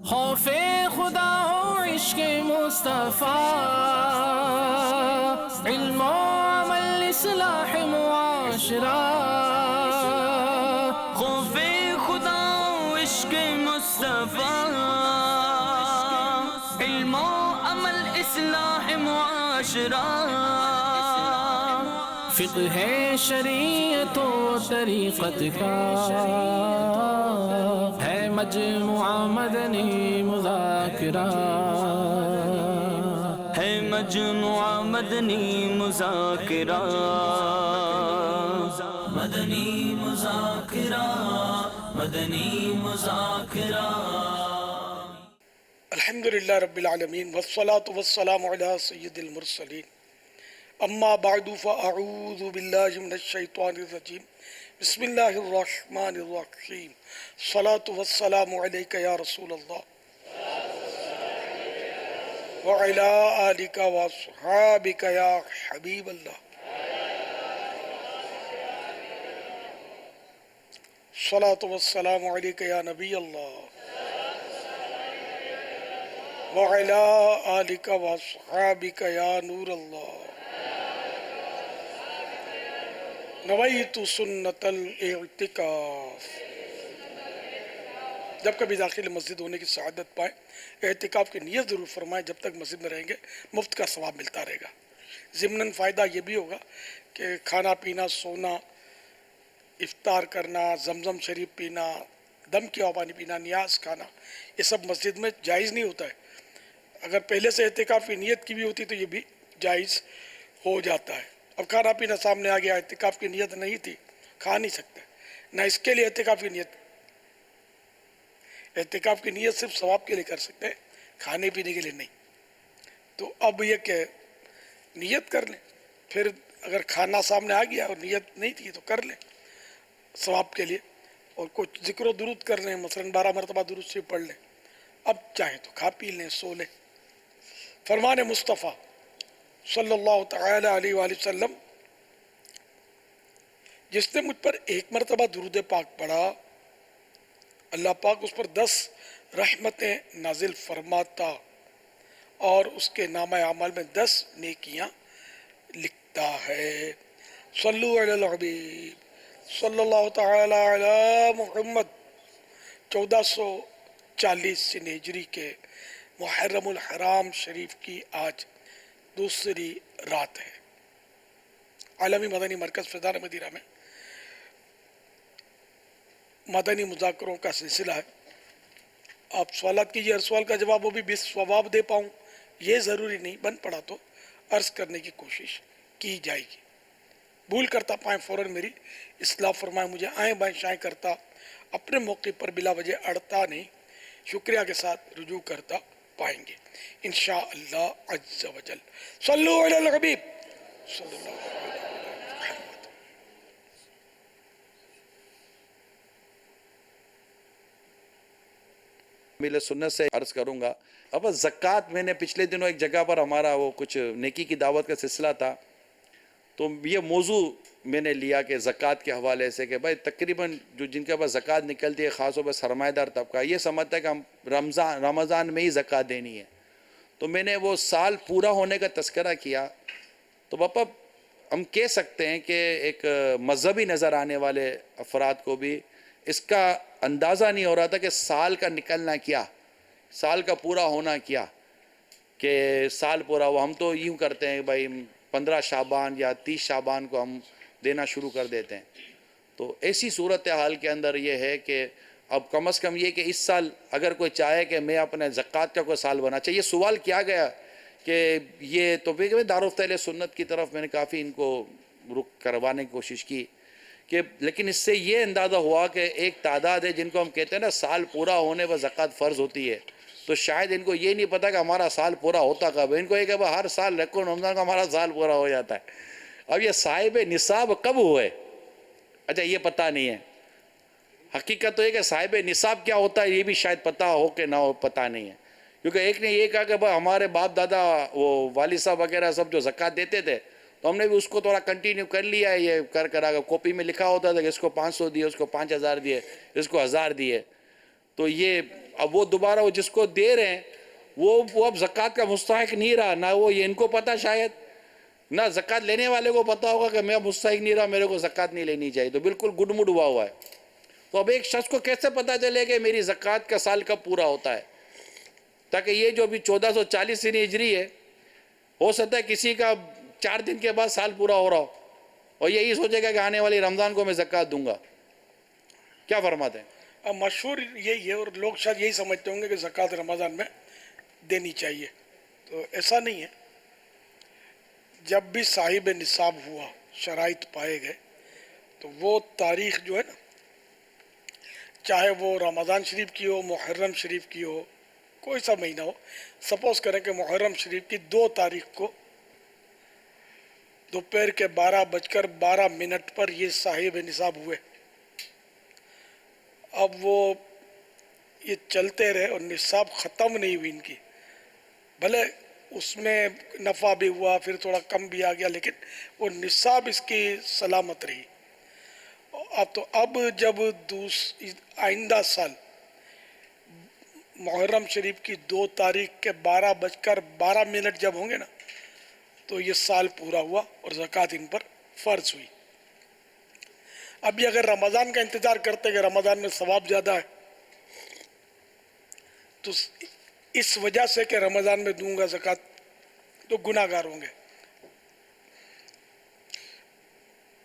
خوف خدا ہو عشق مصطفیٰ، علم و عمل اصلاح معاشرہ۔ خوف خدا ہو عشق مصطفیٰ، علم و عمل اصلاح معاشرہ۔ فقہ شریعت و طریقت کا ہے مجموعہ مدنی مذاکرہ، ہے مجموعہ مدنی مذاکرہ، مدنی مذاکرہ، مدنی مذاکرہ۔ الحمدللہ رب العالمین والصلاة والسلام علی سید المرسلین، اما بعد فاعوذ باللہ من الشیطان الرجیم، بسم اللہ الرحمن الرحیم، صلاة والسلام علیکہ یا رسول اللہ وعلی آلکہ واصحابکہ یا حبیب اللہ۔ صلاة والسلام علیکہ یا نبی اللہ وعلی آلکہ واصحابکہ یا نور اللہ۔ نویت سنت الاعتکاف۔ جب کبھی داخل مسجد ہونے کی سعادت پائیں، اعتکاف کی نیت ضرور فرمائیں۔ جب تک مسجد میں رہیں گے مفت کا ثواب ملتا رہے گا۔ ضمناً فائدہ یہ بھی ہوگا کہ کھانا پینا، سونا، افطار کرنا، زمزم شریف پینا، دم کی پانی پینا، نیاز کھانا، یہ سب مسجد میں جائز نہیں ہوتا ہے۔ اگر پہلے سے اعتکاف کی نیت کی بھی ہوتی تو یہ بھی جائز ہو جاتا ہے۔ اب کھانا پینا سامنے آ گیا، اعتکاف کی نیت نہیں تھی، کھا نہیں سکتے، نہ اس کے لیے اعتکاف کی نیت۔ اعتکاف کی نیت صرف ثواب کے لیے کر سکتے ہیں، کھانے پینے کے لیے نہیں۔ تو اب یہ کہ نیت کر لیں، پھر اگر کھانا سامنے آ گیا اور نیت نہیں تھی تو کر لیں ثواب کے لیے، اور کچھ ذکر و درود کر لیں، مثلاً 12 مرتبہ درود شریف پڑھ لیں۔ اب چاہیں تو کھا پی لیں، سو لیں۔ فرمان مصطفیٰ صلی اللہ تعالی علیہ وآلہ وسلم، جس نے مجھ پر ایک مرتبہ درود پاک پڑھا، اللہ پاک اس پر 10 رحمتیں نازل فرماتا اور اس کے نامہ اعمال میں 10 نیکیاں لکھتا ہے۔ صلو علی الحبیب صلی اللہ تعالی علی محمد۔ 1440 ہجری کے محرم الحرام شریف کی آج دوسری رات ہے۔ عالمی مدنی مرکز فیضان مدینہ میں مدنی مذاکروں کا سلسلہ ہے۔ آپ سوالات کیجیے، ہر سوال کا جواب وہ بھی بالصواب دے پاؤں یہ ضروری نہیں، بن پڑا تو عرض کرنے کی کوشش کی جائے گی۔ بھول کرتا پائیں فوراً میری اصلاح فرمائیں، مجھے آئیں بائیں شائیں کرتا اپنے موقع پر بلا وجہ اڑتا نہیں، شکریہ کے ساتھ رجوع کرتا پائیں گے انشاءاللہ عز و جل۔ صلو علی الحبیب صلی اللہ علیہ وسلم۔ میل سنت سے عرض کروں گا۔ اب زکوٰۃ، میں نے پچھلے دنوں ایک جگہ پر ہمارا وہ کچھ نیکی کی دعوت کا سلسلہ تھا، تو یہ موضوع میں نے لیا کہ زکوٰۃ کے حوالے سے کہ بھائی تقریباً جو جن کے پاس زکوٰۃ نکلتی ہے، خاص طور پر سرمایہ دار طبقہ یہ سمجھتا ہے کہ ہم رمضان میں ہی زکوٰۃ دینی ہے۔ تو میں نے وہ سال پورا ہونے کا تذکرہ کیا، تو باپا ہم کہہ سکتے ہیں کہ ایک مذہبی نظر آنے والے افراد کو بھی اس کا اندازہ نہیں ہو رہا تھا کہ سال کا نکلنا کیا، سال کا پورا ہونا کیا، کہ سال پورا ہوا۔ ہم تو یوں کرتے ہیں بھائی 15 شعبان یا 30 شعبان کو ہم دینا شروع کر دیتے ہیں۔ تو ایسی صورتحال کے اندر یہ ہے کہ اب کم از کم یہ کہ اس سال اگر کوئی چاہے کہ میں اپنے زکوٰۃ کا کوئی سال بنا چاہیے، سوال کیا گیا کہ یہ تو دارالفتہ اہل سنت کی طرف میں نے کافی ان کو رخ کروانے کی کوشش کی کہ، لیکن اس سے یہ اندازہ ہوا کہ ایک تعداد ہے جن کو ہم کہتے ہیں نا سال پورا ہونے پر زکوٰۃ فرض ہوتی ہے، تو شاید ان کو یہ نہیں پتا کہ ہمارا سال پورا ہوتا کب ہے۔ ان کو یہ کہ ہر سال رکن رمضان کا ہمارا سال پورا ہو جاتا ہے۔ اب یہ صاحب نصاب کب ہوئے، اچھا یہ پتہ نہیں ہے۔ حقیقت تو یہ کہ صاحب نصاب کیا ہوتا ہے یہ بھی شاید پتہ ہو کہ نہ ہو، پتہ نہیں ہے۔ کیونکہ ایک نے یہ کہا کہ بھائی ہمارے باپ دادا وہ والد صاحب وغیرہ سب جو زکوٰۃ دیتے تھے، تو ہم نے بھی اس کو تھوڑا کنٹینیو کر لیا ہے، یہ کر اگر کاپی میں لکھا ہوتا تھا کہ اس کو 500 دیے، اس کو 5000 دیے، اس کو 1000 دیے۔ تو یہ اب وہ دوبارہ وہ جس کو دے رہے ہیں وہ اب زکوٰۃ کا مستحق نہیں رہا، نہ وہ یہ ان کو پتا شاید، نہ زکوٰۃ لینے والے کو پتا ہوگا کہ میں مستحق نہیں رہا، میرے کو زکوٰۃ نہیں لینی چاہیے، تو بالکل گڈمڈ ہوا ہے۔ تو اب ایک شخص کو کیسے پتا چلے کہ میری زکوٰۃ کا سال کب پورا ہوتا ہے؟ تاکہ یہ جو ابھی 1440 سنی ہجری ہے، ہو سکتا ہے کسی کا 4 دن کے بعد سال پورا ہو رہا ہو اور یہی سوچے گا کہ آنے والی رمضان کو میں زکوٰۃ دوں گا۔ کیا فرماتے ہیں؟ اب مشہور یہی ہے اور لوگ شاید یہی سمجھتے ہوں گے کہ زکوٰۃ رمضان میں دینی چاہیے، تو ایسا نہیں ہے۔ جب بھی صاحب نصاب ہوا، شرائط پائے گئے، تو وہ تاریخ جو ہے نا، چاہے وہ رمضان شریف کی ہو، محرم شریف کی ہو، کوئی سا مہینہ ہو، سپوز کریں کہ محرم شریف کی 2 تاریخ کو دوپہر کے 12:12 پر یہ صاحب نصاب ہوئے، اب وہ یہ چلتے رہے اور نصاب ختم نہیں ہوئی ان کی، بھلے اس میں نفع بھی ہوا، پھر تھوڑا کم بھی آ گیا، لیکن وہ نصاب اس کی سلامت رہی۔ اب جب آئندہ سال محرم شریف کی 2 تاریخ کے 12:12 جب ہوں گے نا، تو یہ سال پورا ہوا اور زکوٰۃ ان پر فرض ہوئی۔ اب یہ اگر رمضان کا انتظار کرتے کہ رمضان میں ثواب زیادہ ہے، تو اس وجہ سے کہ رمضان میں دوں گا زکوٰۃ تو گناہ گار ہوں گے،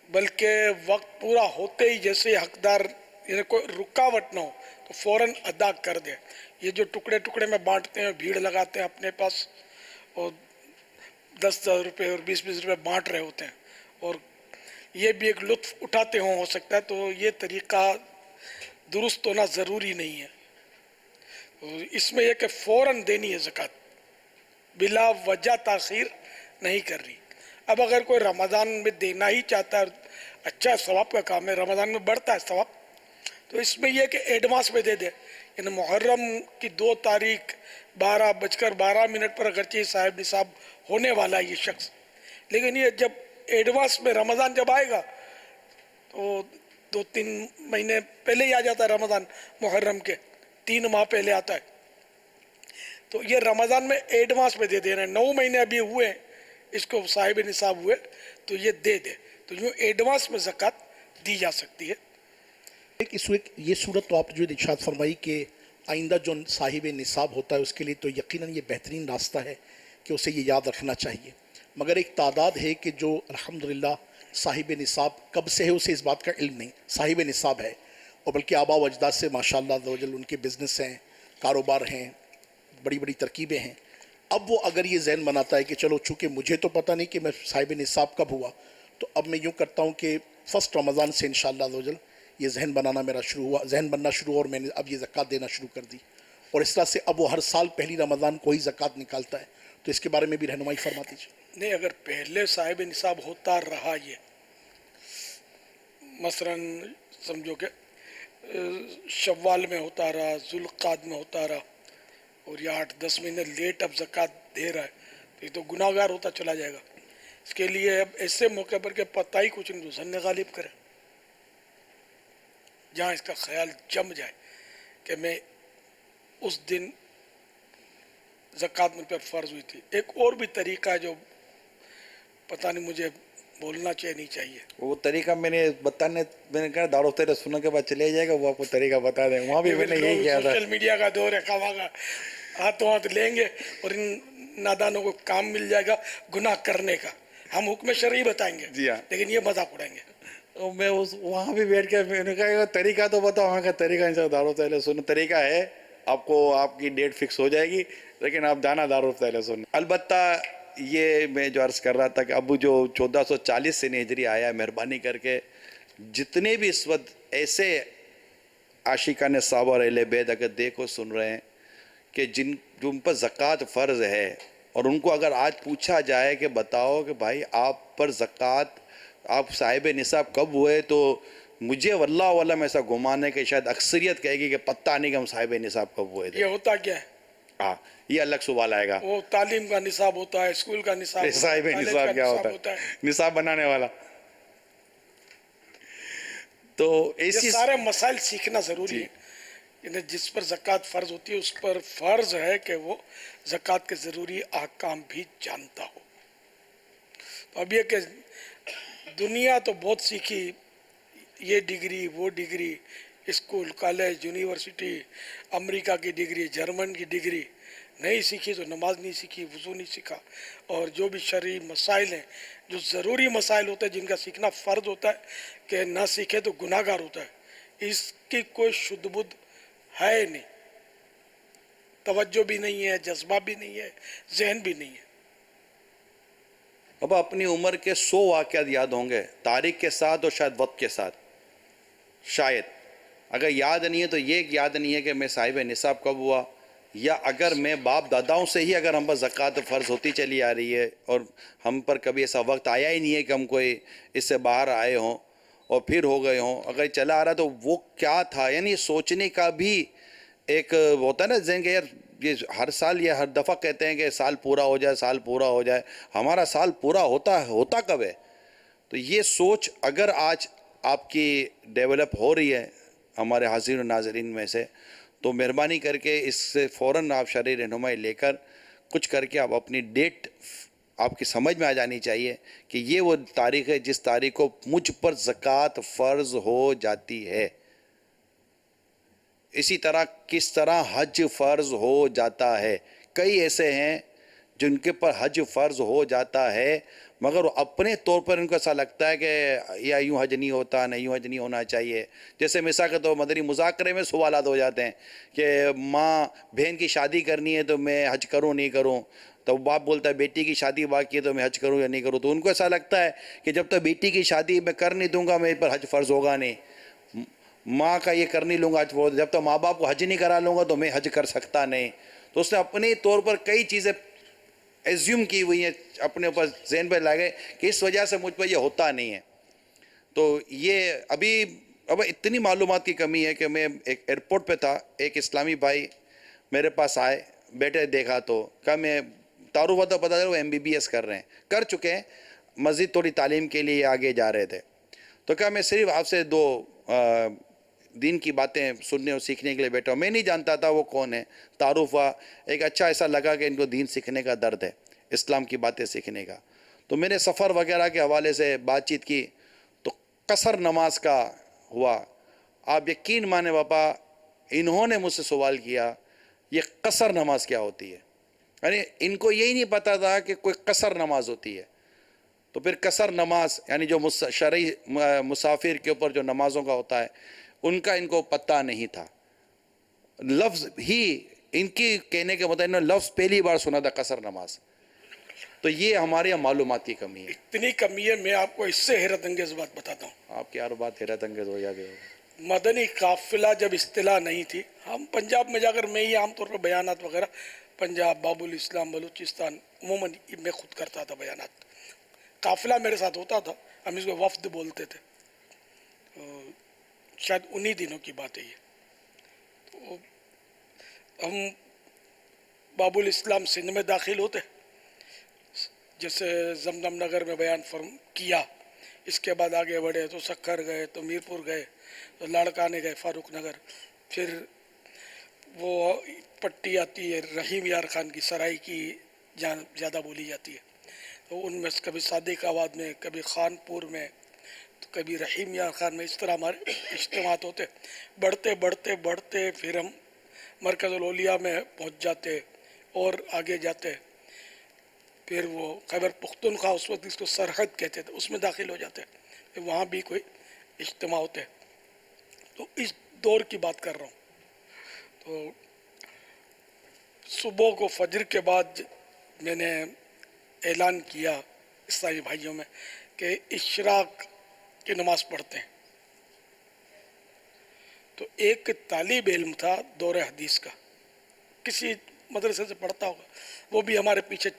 بلکہ وقت پورا ہوتے ہی جیسے حقدار، یعنی کوئی رکاوٹ نہ ہو تو فوراً ادا کر دے۔ یہ جو ٹکڑے ٹکڑے میں بانٹتے ہیں، بھیڑ لگاتے ہیں اپنے پاس اور 10 روپے اور 20 روپے بانٹ رہے ہوتے ہیں، اور یہ بھی ایک لطف اٹھاتے ہو سکتا ہے، تو یہ طریقہ درست ہونا ضروری نہیں ہے۔ اس میں یہ کہ فوراً دینی ہے زکوٰۃ، بلا وجہ تاخیر نہیں کر رہی۔ اب اگر کوئی رمضان میں دینا ہی چاہتا ہے، اچھا ثواب کا کام ہے، رمضان میں بڑھتا ہے ثواب، تو اس میں یہ کہ ایڈوانس میں دے دے، یعنی محرم کی 2 تاریخ 12:12 پر اگرچہ صاحب نصاب ہونے والا ہے یہ شخص، لیکن یہ جب ایڈوانس میں رمضان جب آئے گا تو 2-3 مہینے پہلے ہی آ جاتا ہے رمضان، محرم کے 3 ماہ پہلے آتا ہے، تو یہ رمضان میں ایڈوانس میں دے دے رہے ہیں۔ 9 مہینے ابھی ہوئے ہیں اس کو صاحب نصاب ہوئے، تو یہ دے دے، تو یوں ایڈوانس میں زکوٰۃ دی جا سکتی ہے۔ اس وقت یہ صورت تو آپ جو ارشاد فرمائی کہ آئندہ جو صاحب نصاب ہوتا ہے اس کے لیے تو یقیناً یہ بہترین راستہ ہے کہ اسے یہ یاد رکھنا چاہیے، مگر ایک تعداد ہے کہ جو الحمدللہ صاحب نصاب کب سے ہے اسے اس بات کا علم نہیں، صاحب نصاب ہے، اور بلکہ آباء و اجداد سے ماشاءاللہ عزوجل ان کے بزنس ہیں، کاروبار ہیں، بڑی بڑی ترکیبیں ہیں۔ اب وہ اگر یہ ذہن بناتا ہے کہ چلو چونکہ مجھے تو پتہ نہیں کہ میں صاحب نصاب کب ہوا، تو اب میں یوں کرتا ہوں کہ فرسٹ رمضان سے انشاءاللہ عزوجل یہ ذہن بنانا میرا شروع ہوا، ذہن بننا شروع ہوا، اور میں نے اب یہ زکوٰۃ دینا شروع کر دی، اور اس طرح سے اب وہ ہر سال پہلی رمضان کو ہی زکوٰۃ نکالتا ہے، تو اس کے بارے میں بھی رہنمائی فرما دیجیے۔ نہیں، اگر پہلے صاحب نصاب ہوتا رہا، یہ مثلا سمجھو کہ شوال میں ہوتا رہا، ذوالقعدہ میں ہوتا رہا، اور یہ 8-10 مہینے لیٹ اب زکوٰۃ دے رہا ہے، تو یہ تو گناہ گار ہوتا چلا جائے گا۔ اس کے لیے اب ایسے موقع پر کہ پتہ ہی کچھ نہیں، ظن غالب کرے، جہاں اس کا خیال جم جائے کہ میں اس دن زکوٰۃ مجھ پر فرض ہوئی تھی۔ ایک اور بھی طریقہ ہے جو پتہ نہیں مجھے بولنا چاہیے نہیں چاہیے، وہ طریقہ میں نے کہا دارالفتہ سننے کے بعد چلے جائے گا، وہ آپ کو طریقہ بتا دیں، وہاں بھی میں نے یہی کیا تھا۔ سوشل میڈیا کا دور ہے، خواہ کا ہاتھوں ہاتھ لیں گے اور ان نادانوں کو کام مل جائے گا گناہ کرنے کا۔ ہم حکم شرعی بتائیں گے، جی ہاں، لیکن یہ مذاق اڑائیں گے۔ تو میں وہاں بھی بیٹھ کے میں نے کہا طریقہ تو بتاؤ، وہاں کا طریقہ ان سے دارالفتہ سننے طریقہ ہے، آپ کو آپ کی ڈیٹ فکس ہو جائے گی، لیکن آپ جانا دارالفتہ سننے۔ البتہ یہ میں جو عرض کر رہا تھا کہ اب جو 1440 سے ہجری آیا ہے، مہربانی کر کے جتنے بھی اس وقت ایسے عاشقان صحابہ اور اہل بیت اگر دیکھو سن رہے ہیں کہ جن پر زکوٰۃ فرض ہے، اور ان کو اگر آج پوچھا جائے کہ بتاؤ کہ بھائی آپ پر زکوٰۃ، آپ صاحب نصاب کب ہوئے، تو مجھے واللہ علم ایسا گمان ہے کہ شاید اکثریت کہے گی کہ پتہ نہیں کہ ہم صاحب نصاب کب ہوئے تھے۔ یہ ہوتا کیا ہے؟ ہاں، یہ الگ سوال آئے گا، وہ تعلیم کا نصاب ہوتا ہے، اسکول کا نصاب ہوتا ہے، صاحب نصاب کیا ہوتا ہے، نصاب بنانے والا۔ تو یہ ایسی سارے مسائل سیکھنا ضروری ہے یعنی جس پر زکوٰۃ فرض ہوتی ہے اس پر فرض ہے کہ وہ زکوٰۃ کے ضروری احکام بھی جانتا ہو. تو اب یہ کہ دنیا تو بہت سیکھی، یہ ڈگری وہ ڈگری، اسکول کالج یونیورسٹی، امریکہ کی ڈگری جرمن کی ڈگری، نہیں سیکھی تو نماز نہیں سیکھی، وضو نہیں سیکھا، اور جو بھی شرعی مسائل ہیں، جو ضروری مسائل ہوتے ہیں جن کا سیکھنا فرض ہوتا ہے کہ نہ سیکھے تو گناہ گار ہوتا ہے، اس کی کوئی شدھ بدھ ہے نہیں، توجہ بھی نہیں ہے، جذبہ بھی نہیں ہے، ذہن بھی نہیں ہے. اب اپنی عمر کے 100 واقعات یاد ہوں گے تاریخ کے ساتھ اور شاید وقت کے ساتھ. شاید اگر یاد نہیں ہے تو یہ یاد نہیں ہے کہ میں صاحب نصاب کب ہوا، یا اگر میں باپ داداؤں سے ہی اگر ہم پر زکوٰۃ فرض ہوتی چلی آ رہی ہے اور ہم پر کبھی ایسا وقت آیا ہی نہیں ہے کہ ہم کوئی اس سے باہر آئے ہوں اور پھر ہو گئے ہوں، اگر چلا آ رہا تو وہ کیا تھا. یعنی سوچنے کا بھی ایک ہوتا ہے نا ذہن کہ یار یہ ہر سال یہ ہر دفعہ کہتے ہیں کہ سال پورا ہو جائے، سال پورا ہو جائے، ہمارا سال پورا ہوتا کب ہے؟ تو یہ سوچ اگر آج آپ کی ڈیولپ ہو رہی ہے ہمارے حاضرین و ناظرین میں سے، تو مہربانی کر کے اس سے فوراً آپ شرعی رہنمائی لے کر کچھ کر کے آپ اپنی ڈیٹ آپ کی سمجھ میں آ جانی چاہیے کہ یہ وہ تاریخ ہے جس تاریخ کو مجھ پر زکوٰۃ فرض ہو جاتی ہے. اسی طرح کس طرح حج فرض ہو جاتا ہے. کئی ایسے ہیں جن کے پر حج فرض ہو جاتا ہے مگر اپنے طور پر ان کو ایسا لگتا ہے کہ یا یوں حج نہیں ہوتا، نہ یوں حج نہیں ہونا چاہیے. جیسے مثال کے طور مدنی مذاکرے میں سوالات ہو جاتے ہیں کہ ماں بہن کی شادی کرنی ہے تو میں حج کروں نہیں کروں، تو باپ بولتا ہے بیٹی کی شادی باقی ہے تو میں حج کروں یا نہیں کروں. تو ان کو ایسا لگتا ہے کہ جب تک بیٹی کی شادی میں کر نہیں دوں گا میرے پر حج فرض ہوگا نہیں، ماں کا یہ کر نہیں لوں گا، جب تک ماں باپ کو حج نہیں کرا لوں گا تو میں حج کر سکتا نہیں. تو اس نے اپنے طور پر کئی چیزیں ایزیوم کی ہوئی ہیں، اپنے اوپر ذہن پہ لگے کہ اس وجہ سے مجھ پہ یہ ہوتا نہیں ہے. تو یہ اب اتنی معلومات کی کمی ہے کہ میں ایک ایئرپورٹ پہ تھا، ایک اسلامی بھائی میرے پاس آئے، بیٹے دیکھا تو کہا میں تعارف ہوتا پتہ چلا وہ MBBS کر رہے ہیں، کر چکے ہیں، مزید تھوڑی تعلیم کے لیے آگے جا رہے تھے. تو کہا میں صرف آپ سے 2 دین کی باتیں سننے اور سیکھنے کے لیے بیٹھا ہوں. میں نہیں جانتا تھا وہ کون ہے، تعارف ہوا، ایک اچھا ایسا لگا کہ ان کو دین سیکھنے کا درد ہے، اسلام کی باتیں سیکھنے کا. تو میں نے سفر وغیرہ کے حوالے سے بات چیت کی تو قصر نماز کا ہوا. آپ یقین مانے باپا، انہوں نے مجھ سے سوال کیا یہ قصر نماز کیا ہوتی ہے. یعنی ان کو یہی نہیں پتا تھا کہ کوئی قصر نماز ہوتی ہے. تو پھر قصر نماز یعنی جو شرعی مسافر کے اوپر جو نمازوں کا ہوتا ہے ان کا ان کو پتہ نہیں تھا. لفظ ہی ان کی کہنے کے مطابق انہوں نے لفظ پہلی بار سنا تھا قصر نماز. تو یہ ہمارے یہاں معلومات کی کمی ہے. اتنی کمی ہے، میں آپ کو اس سے حیرت انگیز بات بتاتا ہوں. آپ کی ہر بات حیرت انگیز ہو جاتی ہے. مدنی قافلہ جب اصطلاح نہیں تھی، ہم پنجاب میں جا کر میں ہی عام طور پر بیانات وغیرہ پنجاب، باب الاسلام، بلوچستان عموماً میں خود کرتا تھا بیانات. قافلہ میرے ساتھ ہوتا تھا، ہم اس کو وفد بولتے تھے. شاید انہی دنوں کی بات ہے یہ. تو ہم باب الاسلام سندھ میں داخل ہوتے، جیسے زمزم نگر میں بیان فرم کیا، اس کے بعد آگے بڑھے تو سکھر گئے، تو میرپور گئے، تو لاڑکانے گئے، فاروق نگر، پھر وہ پٹی آتی ہے رحیم یار خان کی سرائی کی جہاں زیادہ بولی جاتی ہے. تو ان میں کبھی صادق آباد میں، کبھی خانپور میں، تو کبھی رحیم یار خان میں، اس طرح ہمارے اجتماعات ہوتے. بڑھتے بڑھتے بڑھتے پھر ہم مرکز الاولیاء میں پہنچ جاتے اور آگے جاتے. پھر وہ خیبر پختونخوا، اس وقت اس کو سرحد کہتے تھے، اس میں داخل ہو جاتے. پھر وہاں بھی کوئی اجتماع ہوتے. تو اس دور کی بات کر رہا ہوں. تو صبح کو فجر کے بعد میں نے اعلان کیا اسلامی بھائیوں میں کہ اشراق کی نماز پڑھتے ہیں. تو ایک طالب علم تھا دور حدیث کا، کسی مدرسے سے پڑھتا ہوگا، وہ بھی ہمارے پیچھے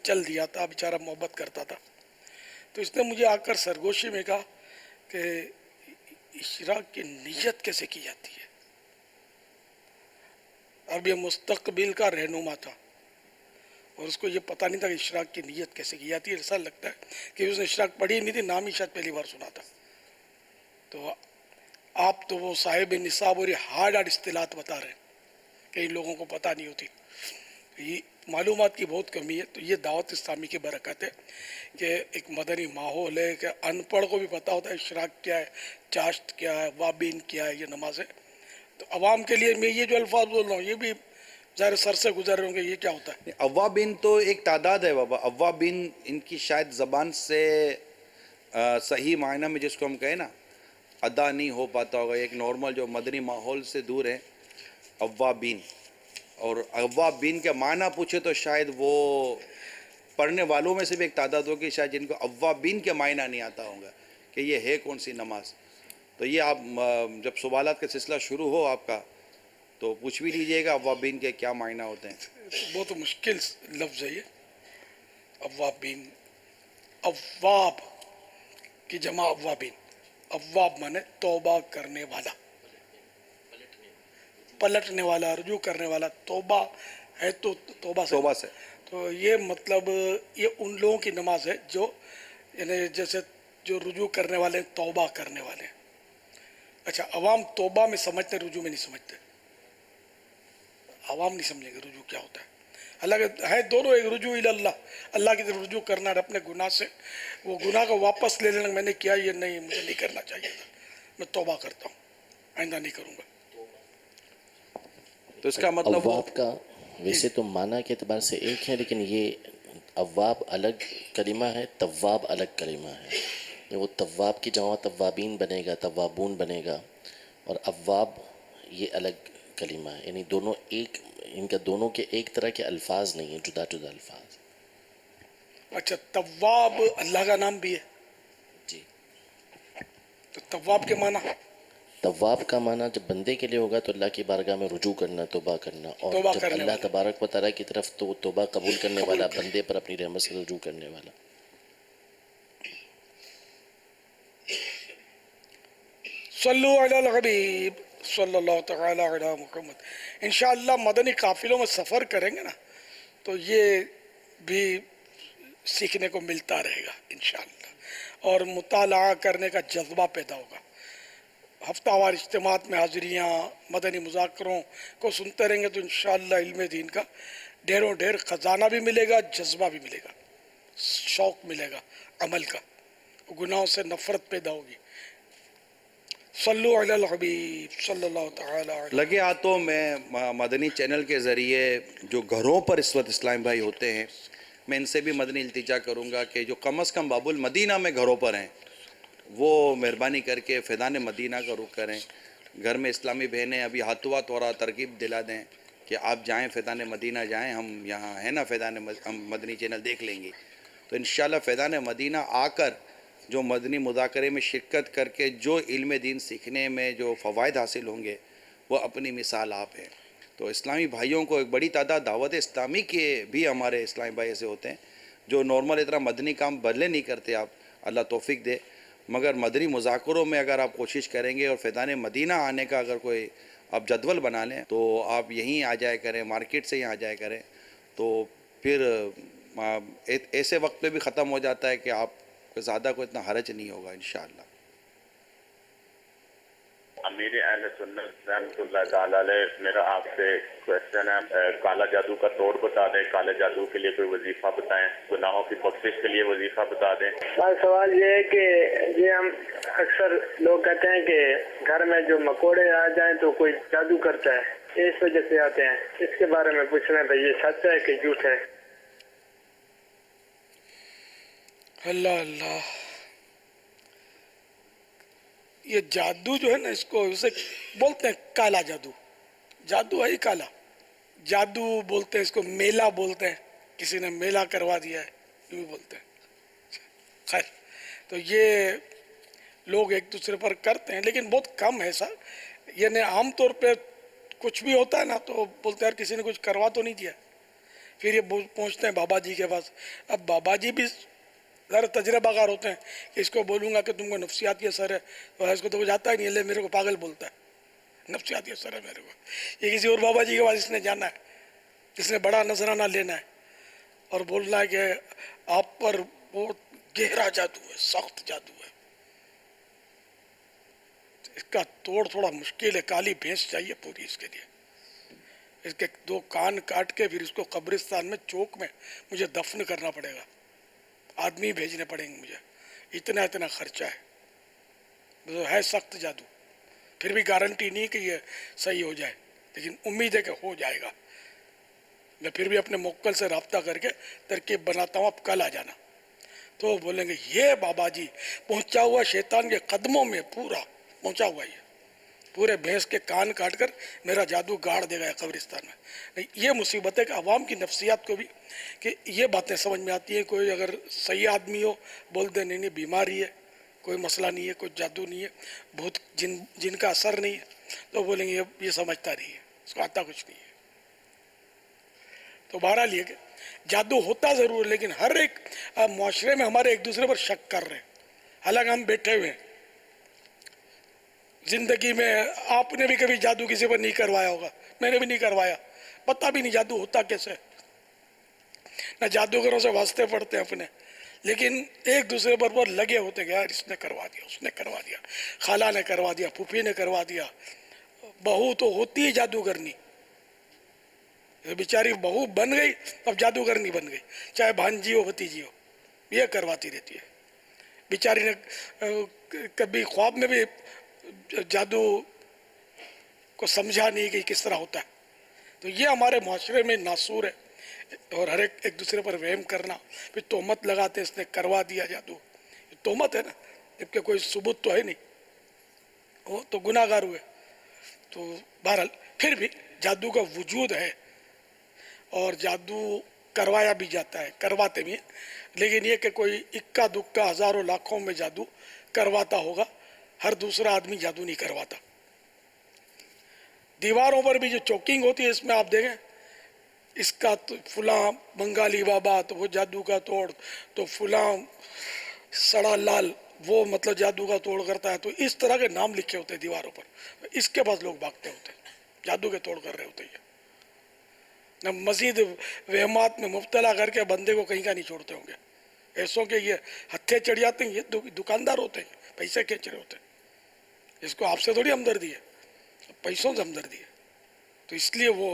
چل دیا تھا، بیچارہ محبت کرتا تھا. تو اس نے مجھے آ کر سرگوشی میں کہا کہ اشراق کی نیت کیسے کی جاتی ہے. اب یہ مستقبل کا رہنما تھا اور اس کو یہ پتہ نہیں تھا کہ اشراق کی نیت کیسے کی جاتی ہے. ایسا لگتا ہے کہ اس نے اشراق پڑھی نہیں تھی، نام ہی شاید پہلی بار سنا تھا. تو آپ تو وہ صاحب نصاب اور یہ ہارڈ اصطلاحات بتا رہے ہیں، کئی لوگوں کو پتہ نہیں ہوتی، یہ معلومات کی بہت کمی ہے. تو یہ دعوت اسلامی کی برکت ہے کہ ایک مدنی ماحول ہے کہ ان پڑھ کو بھی پتہ ہوتا ہے اشراق کیا ہے، چاشت کیا ہے، وابین کیا ہے، یہ نماز ہے. تو عوام کے لیے میں یہ جو الفاظ بول رہا ہوں یہ بھی ظاہر سر سے گزر رہے ہوں گے، یہ کیا ہوتا ہے؟ اوابین تو ایک تعداد ہے بابا. اوابین ان کی شاید زبان سے صحیح معنی میں جس کو ہم کہیں نا ادا نہیں ہو پاتا ہوگا، ایک نارمل جو مدنی ماحول سے دور ہے اوابین. اور اوابین کا معنی پوچھے تو شاید وہ پڑھنے والوں میں سے بھی ایک تعداد ہوگی شاید جن کو اوابین کے معنی نہیں آتا ہوگا کہ یہ ہے کون سی نماز. تو یہ آپ جب سوالات کا سلسلہ شروع ہو آپ کا تو پوچھ بھی لیجئے گا اوابین کے کیا معنی ہوتے ہیں. بہت مشکل لفظ ہے یہ اوابین. اواب کی جمع اوابین. اواب مانے توبہ کرنے والا، پلٹنے والا، رجوع کرنے والا. توبہ ہے تو توبہ سے تو یہ مطلب یہ ان لوگوں کی نماز ہے جو یعنی جیسے جو رجوع کرنے والے ہیں، توبہ کرنے والے ہیں. اچھا، عوام توبہ میں سمجھتے، رجوع میں نہیں سمجھتے. عوام نہیں سمجھیں گے رجوع کیا ہوتا ہے. اللہ ہے دونوں ایک، رجوع اللہ، اللہ کی طرف رجوع کرنا ہے اپنے گناہ سے، وہ گناہ کو واپس لے لینا. میں نے کیا یہ نہیں، مجھے نہیں کرنا چاہیے تھا، میں توبہ کرتا ہوں، آئندہ نہیں کروں گا. تو اس کا مطلب اواب کا ویسے تو معنی کے اعتبار سے ایک ہے، لیکن یہ اواب الگ کلمہ ہے، تواب الگ کلمہ ہے. وہ تواب کی جمع توابین بنے گا، توابون بنے گا، اور اواب یہ الگ کلمہ ہے. یعنی دونوں ایک، ان کا دونوں کے ایک طرح کے الفاظ نہیں ہیں، جدا جدا الفاظ. اچھا، تواب اللہ کا نام بھی ہے. جی، تو تواب کے معنی تواب کا معنی جب بندے کے لیے ہوگا تو اللہ کی بارگاہ میں رجوع کرنا، توبہ کرنا، اور توبہ جب کرنے اللہ والا. تبارک و تعالیٰ کی طرف تو توبہ قبول کرنے والا، بندے پر اپنی رحمت سے رجوع کرنے والا. صلو علی الحبیب صلی اللہ تعالی علی محمد. انشاءاللہ مدنی قافلوں میں سفر کریں گے نا تو یہ بھی سیکھنے کو ملتا رہے گا انشاءاللہ، اور مطالعہ کرنے کا جذبہ پیدا ہوگا. ہفتہ وار اجتماعات میں حاضریاں، مدنی مذاکروں کو سنتے رہیں گے تو انشاءاللہ علم دین کا ڈھیروں ڈھیر خزانہ بھی ملے گا، جذبہ بھی ملے گا، شوق ملے گا عمل کا، گناہوں سے نفرت پیدا ہوگی. صلو علی الحبیب صلی اللہ تعالی علیہ. لگے ہاتھوں میں مدنی چینل کے ذریعے جو گھروں پر اس وقت اسلام بھائی ہوتے ہیں، میں ان سے بھی مدنی التجا کروں گا کہ جو کم از کم باب المدینہ میں گھروں پر ہیں وہ مہربانی کر کے فیضان مدینہ کا رخ کریں. گھر میں اسلامی بہنیں ابھی ہاتھوں ہاتھ تھوڑا ترغیب دلا دیں کہ آپ جائیں فیضان مدینہ جائیں، ہم یہاں ہیں نا ہم مدنی چینل دیکھ لیں گے. تو انشاءاللہ فیضان مدینہ آ کر جو مدنی مذاکرے میں شرکت کر کے جو علم دین سیکھنے میں جو فوائد حاصل ہوں گے وہ اپنی مثال آپ ہیں. تو اسلامی بھائیوں کو ایک بڑی تعداد دعوت اسلامی کے بھی ہمارے اسلامی بھائی ایسے ہوتے ہیں جو نارمل اتنا مدنی کام بدلے نہیں کرتے. آپ اللہ توفیق دے، مگر مدنی مذاکروں میں اگر آپ کوشش کریں گے اور فیضان مدینہ آنے کا اگر کوئی آپ جدول بنا لیں تو آپ یہیں آ جائے کریں، مارکیٹ سے یہاں آ جائے کریں. تو پھر ایسے وقت پہ بھی ختم ہو جاتا ہے کہ آپ کو زیادہ کوئی اتنا حرج نہیں ہوگا انشاءاللہ. امیر اہل سنت رحمۃ اللہ تعالی علیہ، میرا آپ سے کوشچن ہے، کالا جادو کا توڑ بتا دیں، کالے جادو کے لیے کوئی وظیفہ بتائیں، گناہوں کی بخشش کے لیے وظیفہ بتا دیں. سوال یہ ہے کہ یہ ہم اکثر لوگ کہتے ہیں کہ گھر میں جو مکوڑے آ جائیں تو کوئی جادو کرتا ہے، اس وجہ سے آتے ہیں. اس کے بارے میں پوچھنا ہے بھائی، یہ سچ ہے کہ جھوٹ ہے؟ اللہ اللہ. یہ جادو جو ہے نا، اس کو اسے بولتے ہیں کالا جادو. جادو ہے ہی کالا. جادو بولتے ہیں اس کو، میلہ بولتے ہیں، کسی نے میلہ کروا دیا ہے، یہ بھی بولتے ہیں. خیر، تو یہ لوگ ایک دوسرے پر کرتے ہیں لیکن بہت کم ہے ایسا. یعنی عام طور پہ کچھ بھی ہوتا ہے نا تو بولتے ہیں یار کسی نے کچھ کروا تو نہیں دیا. پھر یہ پہنچتے ہیں بابا جی کے پاس. اب بابا جی بھی ذرا تجربہ کار ہوتے ہیں کہ اس کو بولوں گا کہ تم کو نفسیاتی اثر ہے تو اس کو تو کچھ آتا ہی نہیں ہے، میرے کو پاگل بولتا ہے، نفسیاتی اثر ہے میرے کو. یہ کسی اور بابا جی کے پاس اس نے جانا ہے، جس نے بڑا نذرانہ لینا ہے اور بولنا ہے کہ آپ پر بہت گہرا جادو ہے، سخت جادو ہے. اس کا توڑ تھوڑا مشکل ہے، کالی بھینس چاہیے پوری اس کے لیے. اس کے 2 کان کاٹ کے پھر اس کو قبرستان میں چوک میں مجھے دفن کرنا پڑے گا، آدمی بھیجنے پڑیں گے مجھے، اتنا خرچہ ہے. تو ہے سخت جادو، پھر بھی گارنٹی نہیں کہ یہ صحیح ہو جائے، لیکن امید ہے کہ ہو جائے گا. میں پھر بھی اپنے موکل سے رابطہ کر کے ترکیب بناتا ہوں، اب کل آ جانا. تو وہ بولیں گے یہ بابا جی پہنچا ہوا شیطان کے قدموں میں، پورا پہنچا ہوا، یہ پورے بھینس کے کان کاٹ کر میرا جادو گاڑ دے گا قبرستان میں. یہ مصیبت ہے کہ عوام کی نفسیات کو بھی کہ یہ باتیں سمجھ میں آتی ہیں. کوئی اگر صحیح آدمی ہو بول دے نہیں بیماری ہے، کوئی مسئلہ نہیں ہے، کوئی جادو نہیں ہے، بہت جن کا اثر نہیں ہے، تو بولیں گے یہ سمجھتا نہیں ہے، اس کو آتا کچھ نہیں ہے. تو بہرحال یہ کہ جادو ہوتا ضرور، لیکن ہر ایک معاشرے میں ہمارے ایک دوسرے پر شک کر رہے ہیں، حالانکہ ہم بیٹھے ہوئے ہیں. زندگی میں آپ نے بھی کبھی جادو کسی پر نہیں کروایا ہوگا، میں نے بھی نہیں کروایا، پتہ بھی نہیں جادو ہوتا کیسے. نہ جادوگروں سے واسطے پڑتے ہیں اپنے، لیکن ایک دوسرے پر لگے ہوتے کہ یار اس نے کروا دیا، اس نے کروا دیا، خالہ نے کروا دیا، پھوپھی نے کروا دیا. بہو تو ہوتی ہے جادوگرنی، بیچاری بہو بن گئی اب جادوگرنی بن گئی، چاہے بھانجی ہو بھتیجی ہو، یہ کرواتی رہتی ہے. بیچاری نے کبھی خواب میں بھی جادو کو سمجھا نہیں کہ کس طرح ہوتا ہے. تو یہ ہمارے معاشرے میں ناسور ہے، اور ہر ایک دوسرے پر وہم کرنا، پھر تہمت لگاتے اس نے کروا دیا جادو. یہ تہمت ہے نا، جبکہ کوئی ثبوت تو ہے نہیں، وہ تو گناہ گار ہوئے. تو بہرحال پھر بھی جادو کا وجود ہے، اور جادو کروایا بھی جاتا ہے، کرواتے بھی ہیں. لیکن یہ کہ کوئی اکا دکا ہزاروں لاکھوں میں جادو کرواتا ہوگا، ہر دوسرا آدمی جادو نہیں کرواتا. دیواروں پر بھی جو چوکنگ ہوتی ہے اس میں آپ دیکھیں، اس کا تو فلاں بنگالی بابا، تو وہ جادو کا توڑ، تو فلاں سڑا لال وہ مطلب جادو کا توڑ کرتا ہے. تو اس طرح کے نام لکھے ہوتے ہیں دیواروں پر، اس کے پاس لوگ بھاگتے ہوتے ہیں، جادو کے توڑ کر رہے ہوتے ہیں. نہ مزید وہمات میں مبتلا کر کے بندے کو کہیں کا نہیں چھوڑتے ہوں گے. ایسوں کے یہ ہتھے چڑھ جاتے ہیں، یہ دکاندار ہوتے ہیں، پیسے کھینچ رہے ہوتے ہیں. اس کو آپ سے تھوڑی ہمدردی ہے، پیسوں سے ہمدردی ہے. تو اس لیے وہ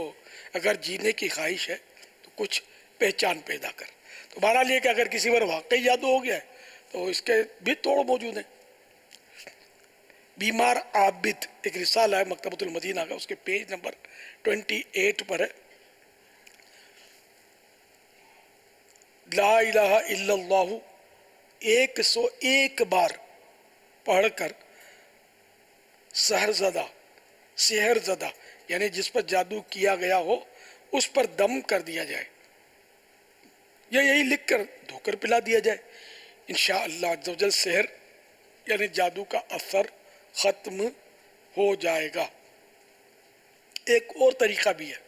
اگر جینے کی خواہش ہے تو کچھ پہچان پیدا کر. تو بہرحال یہ کہ اگر کسی پر واقعی جادو ہو گیا ہے تو اس کے بھی توڑ موجود ہیں. بیمار عابد ایک رسالہ ہے مکتبۃ المدینہ کا، اس کے پیج نمبر 28 پر ہے. لا الہ الا اللہ 101 بار پڑھ کر سحر زدہ یعنی جس پر جادو کیا گیا ہو اس پر دم کر دیا جائے، یا یہی لکھ کر دھو کر پلا دیا جائے، انشاءاللہ عز و جل سحر یعنی جادو کا اثر ختم ہو جائے گا. ایک اور طریقہ بھی ہے،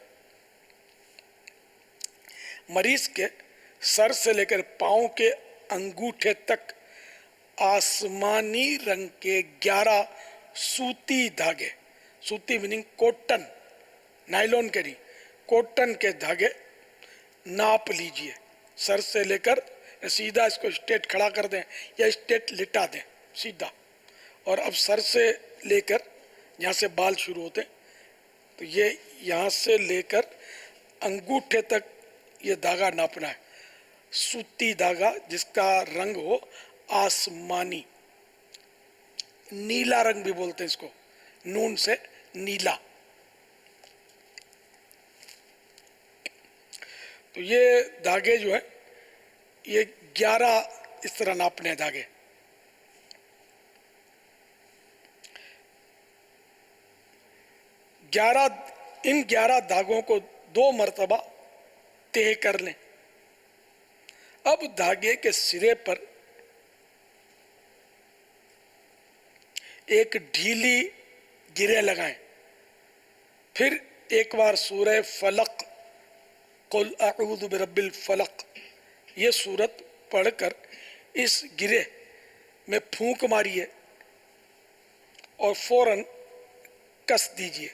مریض کے سر سے لے کر پاؤں کے انگوٹھے تک آسمانی رنگ کے 11 سوتی دھاگے، سوتی میننگ کوٹن، نائلون کے نہیں، کوٹن کے دھاگے ناپ لیجئے. سر سے لے کر سیدھا اس کو اسٹیٹ کھڑا کر دیں یا اسٹیٹ لٹا دیں سیدھا، اور اب سر سے لے کر یہاں سے بال شروع ہوتے تو یہ یہاں سے لے کر انگوٹھے تک یہ دھاگا ناپنا ہے. سوتی دھاگا جس کا رنگ ہو آسمانی، نیلا رنگ بھی بولتے ہیں اس کو، نون سے نیلا. تو یہ دھاگے جو ہیں یہ 11 اس طرح ناپنے ہیں دھاگے. ان 11 دھاگوں کو 2 مرتبہ تہہ کر لیں. اب دھاگے کے سرے پر ایک ڈھیلی گرہ لگائیں، پھر ایک بار سورہ فلق قل اعوذ برب الفلق یہ سورت پڑھ کر اس گرہ میں پھونک ماریے اور فوراً کس دیجئے.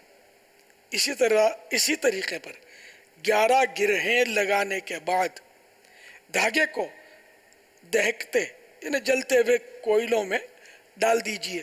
اسی طریقے پر 11 گرہیں لگانے کے بعد دھاگے کو دہکتے یعنی جلتے ہوئے کوئلوں میں ڈال دیجئے.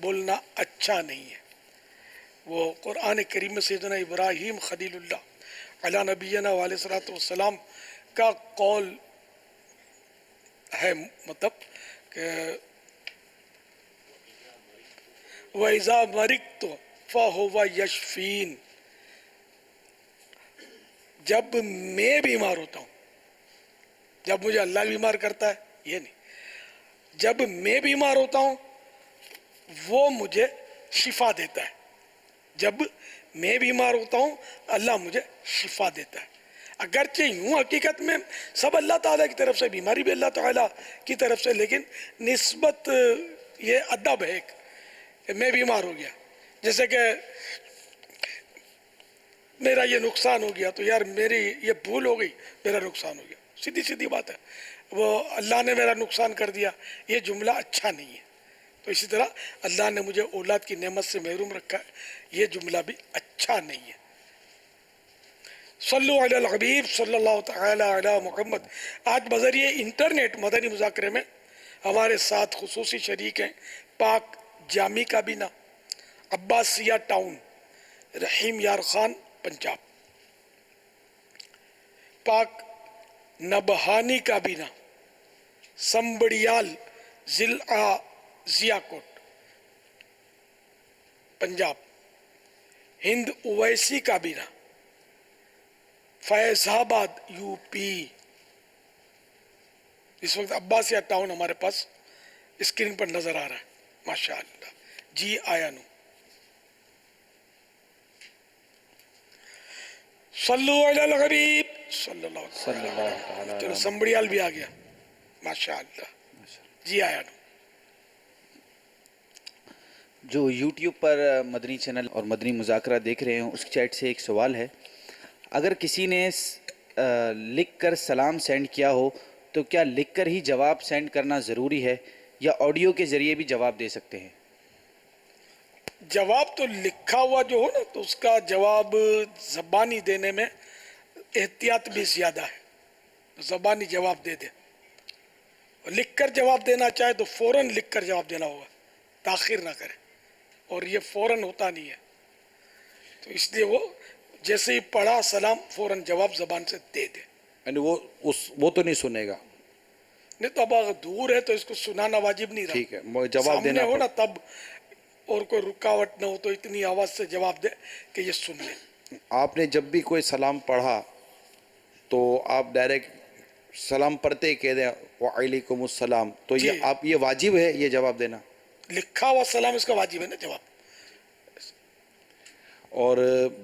بولنا اچھا نہیں ہے. وہ قرآن کریم میں سیدنا ابراہیم خلیل اللہ علی نبینا علیہ الصلوۃ والسلام کا قول ہے، مطلب کہ وَإِذَا مَرِضْتُ فَهُوَ يَشْفِينِ، جب میں بیمار ہوتا ہوں، جب مجھے اللہ بیمار کرتا ہے یہ نہیں، جب میں بیمار ہوتا ہوں وہ مجھے شفا دیتا ہے. جب میں بیمار ہوتا ہوں اللہ مجھے شفا دیتا ہے. اگرچہ یوں حقیقت میں سب اللہ تعالیٰ کی طرف سے، بیماری بھی اللہ تعالیٰ کی طرف سے، لیکن نسبت یہ ادب ہے کہ میں بیمار ہو گیا. جیسے کہ میرا یہ نقصان ہو گیا تو یار میری یہ بھول ہو گئی، میرا نقصان ہو گیا، سیدھی بات ہے. وہ اللہ نے میرا نقصان کر دیا، یہ جملہ اچھا نہیں ہے. تو اسی طرح اللہ نے مجھے اولاد کی نعمت سے محروم رکھا ہے، یہ جملہ بھی اچھا نہیں ہے. صلو علی الحبیب صلی اللہ تعالی علی محمد. آج بذریعہ انٹرنیٹ مدنی مذاکرے میں ہمارے ساتھ خصوصی شریک ہیں پاک جامی کابینہ، عباسیہ ٹاؤن، رحیم یار خان، پنجاب. پاک نبہانی کابینہ، سمبڑیال، ضلع ضیاء کوٹ، پنجاب. ہند اویسی کابینہ، فیض آباد، یو پی. اس وقت عباسیہ ٹاؤن ہمارے پاس اسکرین پر نظر آ رہا ہے. ماشاء اللہ جی آیا نو. صلو علی الحبیب صلی اللہ علیہ وسلم. چلو سمبڑیال بھی آ گیا. ماشاء اللہ جی آیا نو. جو یوٹیوب پر مدنی چینل اور مدنی مذاکرہ دیکھ رہے ہیں اس چیٹ سے ایک سوال ہے، اگر کسی نے لکھ کر سلام سینڈ کیا ہو تو کیا لکھ کر ہی جواب سینڈ کرنا ضروری ہے یا آڈیو کے ذریعے بھی جواب دے سکتے ہیں؟ جواب تو لکھا ہوا جو ہو نا تو اس کا جواب زبانی دینے میں احتیاط بھی زیادہ ہے. زبانی جواب دے دے. لکھ کر جواب دینا چاہے تو فوراً لکھ کر جواب دینا ہوگا، تاخیر نہ کرے. اور یہ فوراً ہوتا نہیں ہے، تو اس لیے وہ جیسے ہی پڑھا سلام فوراً جواب زبان سے دے دے. یعنی وہ تو نہیں سنے گا. نہیں تو اب اگر دور ہے تو اس کو سنانا واجب نہیں رہا. ٹھیک ہے، جواب سامنے دینا ہو نا تب، اور کوئی رکاوٹ نہ ہو تو اتنی آواز سے جواب دے کہ یہ سن لے. آپ نے جب بھی کوئی سلام پڑھا تو آپ ڈائریکٹ سلام پڑھتے ہی کہہ دیں وعلیکم السلام، تو جی. یہ واجب ہے یہ جواب دینا؟ لکھا ہوا سلام اس کا واجب ہے نا جواب. اور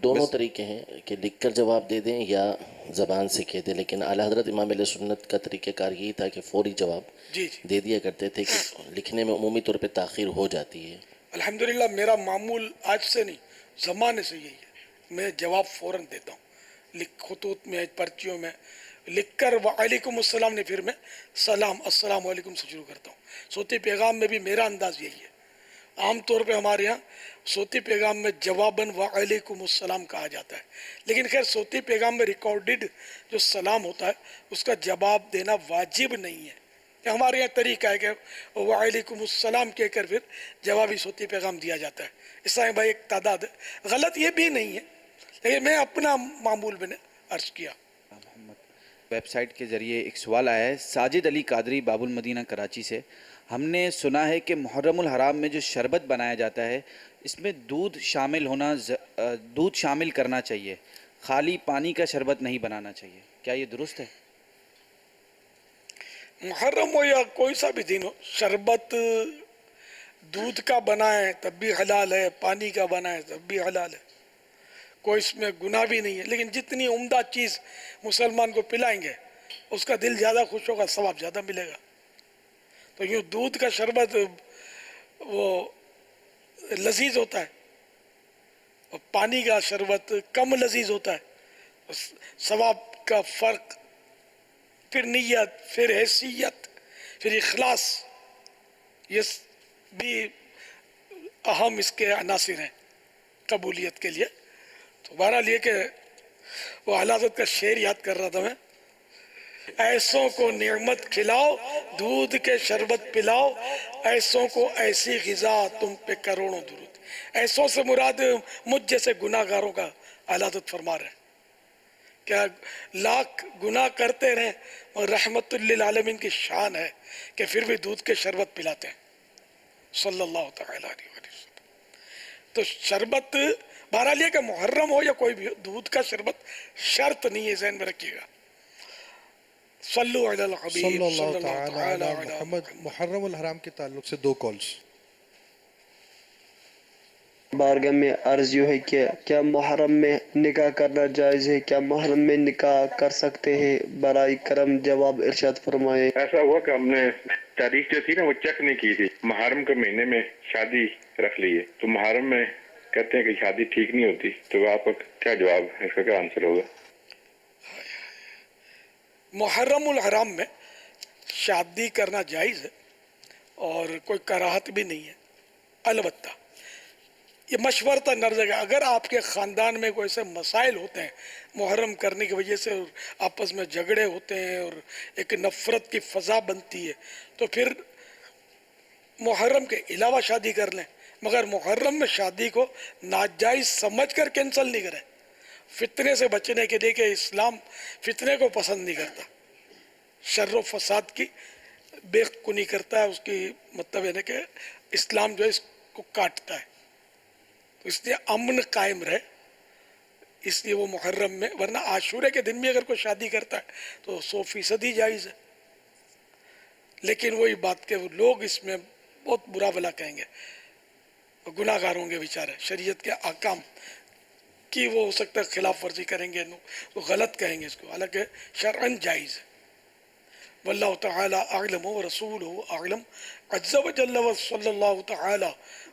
دونوں طریقے ہیں کہ لکھ کر جواب دے دیں یا زبان سے کہہ دیں، لیکن اعلیٰ حضرت امام علیہ سنت کا طریقہ کار یہی تھا کہ فوری جواب جی دے دیا کرتے تھے کہ لکھنے میں عمومی طور پہ تاخیر ہو جاتی ہے. الحمدللہ میرا معمول آج سے نہیں زمانے سے یہی ہے، میں جواب فوراً دیتا ہوں. خطوط میں، پرچیوں میں لکھ کر وعلیکم السلام نے پھر میں سلام السلام علیکم سے شروع کرتا ہوں. صوتی پیغام میں بھی میرا انداز یہی ہے. عام طور پہ ہمارے یہاں صوتی پیغام میں جواباً وعلیکم السلام کہا جاتا ہے، لیکن خیر صوتی پیغام میں ریکارڈڈ جو سلام ہوتا ہے اس کا جواب دینا واجب نہیں ہے. ہمارے یہاں طریقہ ہے کہ وعلیکم السلام کہہ کر پھر جوابی صوتی پیغام دیا جاتا ہے. اس طرح بھائی ایک تعداد ہے، غلط یہ بھی نہیں ہے، لیکن میں اپنا معمول میں نے عرض کیا. ویب سائٹ کے ذریعے ایک سوال آیا ہے ساجد علی قادری باب المدینہ کراچی سے. ہم نے سنا ہے کہ محرم الحرام میں جو شربت بنایا جاتا ہے اس میں دودھ شامل کرنا چاہیے، خالی پانی کا شربت نہیں بنانا چاہیے، کیا یہ درست ہے؟ محرم ہو یا کوئی سا بھی دن ہو، شربت دودھ کا بنائے تب بھی حلال ہے، پانی کا بنائے تب بھی حلال ہے، کوئی اس میں گناہ بھی نہیں ہے. لیکن جتنی عمدہ چیز مسلمان کو پلائیں گے اس کا دل زیادہ خوش ہوگا، ثواب زیادہ ملے گا. تو یوں دودھ کا شربت وہ لذیذ ہوتا ہے اور پانی کا شربت کم لذیذ ہوتا ہے. ثواب کا فرق، پھر نیت، پھر حیثیت، پھر اخلاص، یہ بھی اہم اس کے عناصر ہیں قبولیت کے لیے. تو بہرحال یہ کہ وہ اعلیٰ حضرت کا شعر یاد کر رہا تھا میں ایسوں کو نعمت کھلاؤ، دودھ کے شربت پلاؤ، ایسوں کو ایسی غذا تم پہ کروڑوں درود۔ ایسوں سے مراد مجھ جیسے گناہ گاروں کا اعلیٰ حضرت فرما رہے ہیں، کیا لاکھ گناہ کرتے رہیں اور رحمت للعالمین کی شان ہے کہ پھر بھی دودھ کے شربت پلاتے ہیں صلی اللہ تعالیٰ علیہ وسلم۔ تو شربت بہرحال یہ کہ محرم ہو یا کوئی بھی ہو، دودھ کا شربت شرط نہیں ہے، ذہن میں رکھیے گا۔ صلو علی الحبیب صلی اللہ صلی اللہ تعالی تعالی علی علی محمد۔ محرم الحرام کے تعلق سے 2 کالز۔ بارگاہ میں عرض یوں ہے کہ کیا محرم میں نکاح کرنا جائز ہے؟ کیا محرم میں نکاح کر سکتے ہیں؟ برائے کرم جواب ارشاد فرمائیں۔ ایسا ہوا کہ ہم نے تاریخ جو تھی نا وہ چیک نہیں کی تھی، محرم کے مہینے میں شادی رکھ لی ہے، تو محرم میں کہتے ہیں کہ شادی ٹھیک نہیں ہوتی، تو آپ کا کیا جواب ہے، اس کا کیا آنسر ہوگا؟ محرم الحرام میں شادی کرنا جائز ہے اور کوئی کراہت بھی نہیں ہے، البتہ یہ مشورتاً نظر ہے، اگر آپ کے خاندان میں کوئی ایسے مسائل ہوتے ہیں محرم کرنے کی وجہ سے، اور آپس میں جھگڑے ہوتے ہیں اور ایک نفرت کی فضا بنتی ہے، تو پھر محرم کے علاوہ شادی کر لیں، مگر محرم میں شادی کو ناجائز سمجھ کر کینسل نہیں کریں، فتنے سے بچنے کے لیے کہ اسلام فتنے کو پسند نہیں کرتا، شر و فساد کی بے کنی کرتا ہے، اس کی مطلب ہے نا کہ اسلام جو ہے اس کو کاٹتا ہے، تو اس لیے امن قائم رہے، اس لیے وہ محرم میں، ورنہ عاشورے کے دن بھی اگر کوئی شادی کرتا ہے تو 100% ہی جائز ہے، لیکن وہی بات کہ وہ لوگ اس میں بہت برا بلا کہیں گے، گناہ گار ہوں گے بیچارے، شریعت کے احکام کی وہ ہو سکتا ہے خلاف ورزی کریں گے، وہ غلط کہیں گے اس کو، حالانکہ شرعاً جائز ہے۔ واللہ تعالی اعلم ورسولہ اعلم، عز و جل صلی اللہ تعالی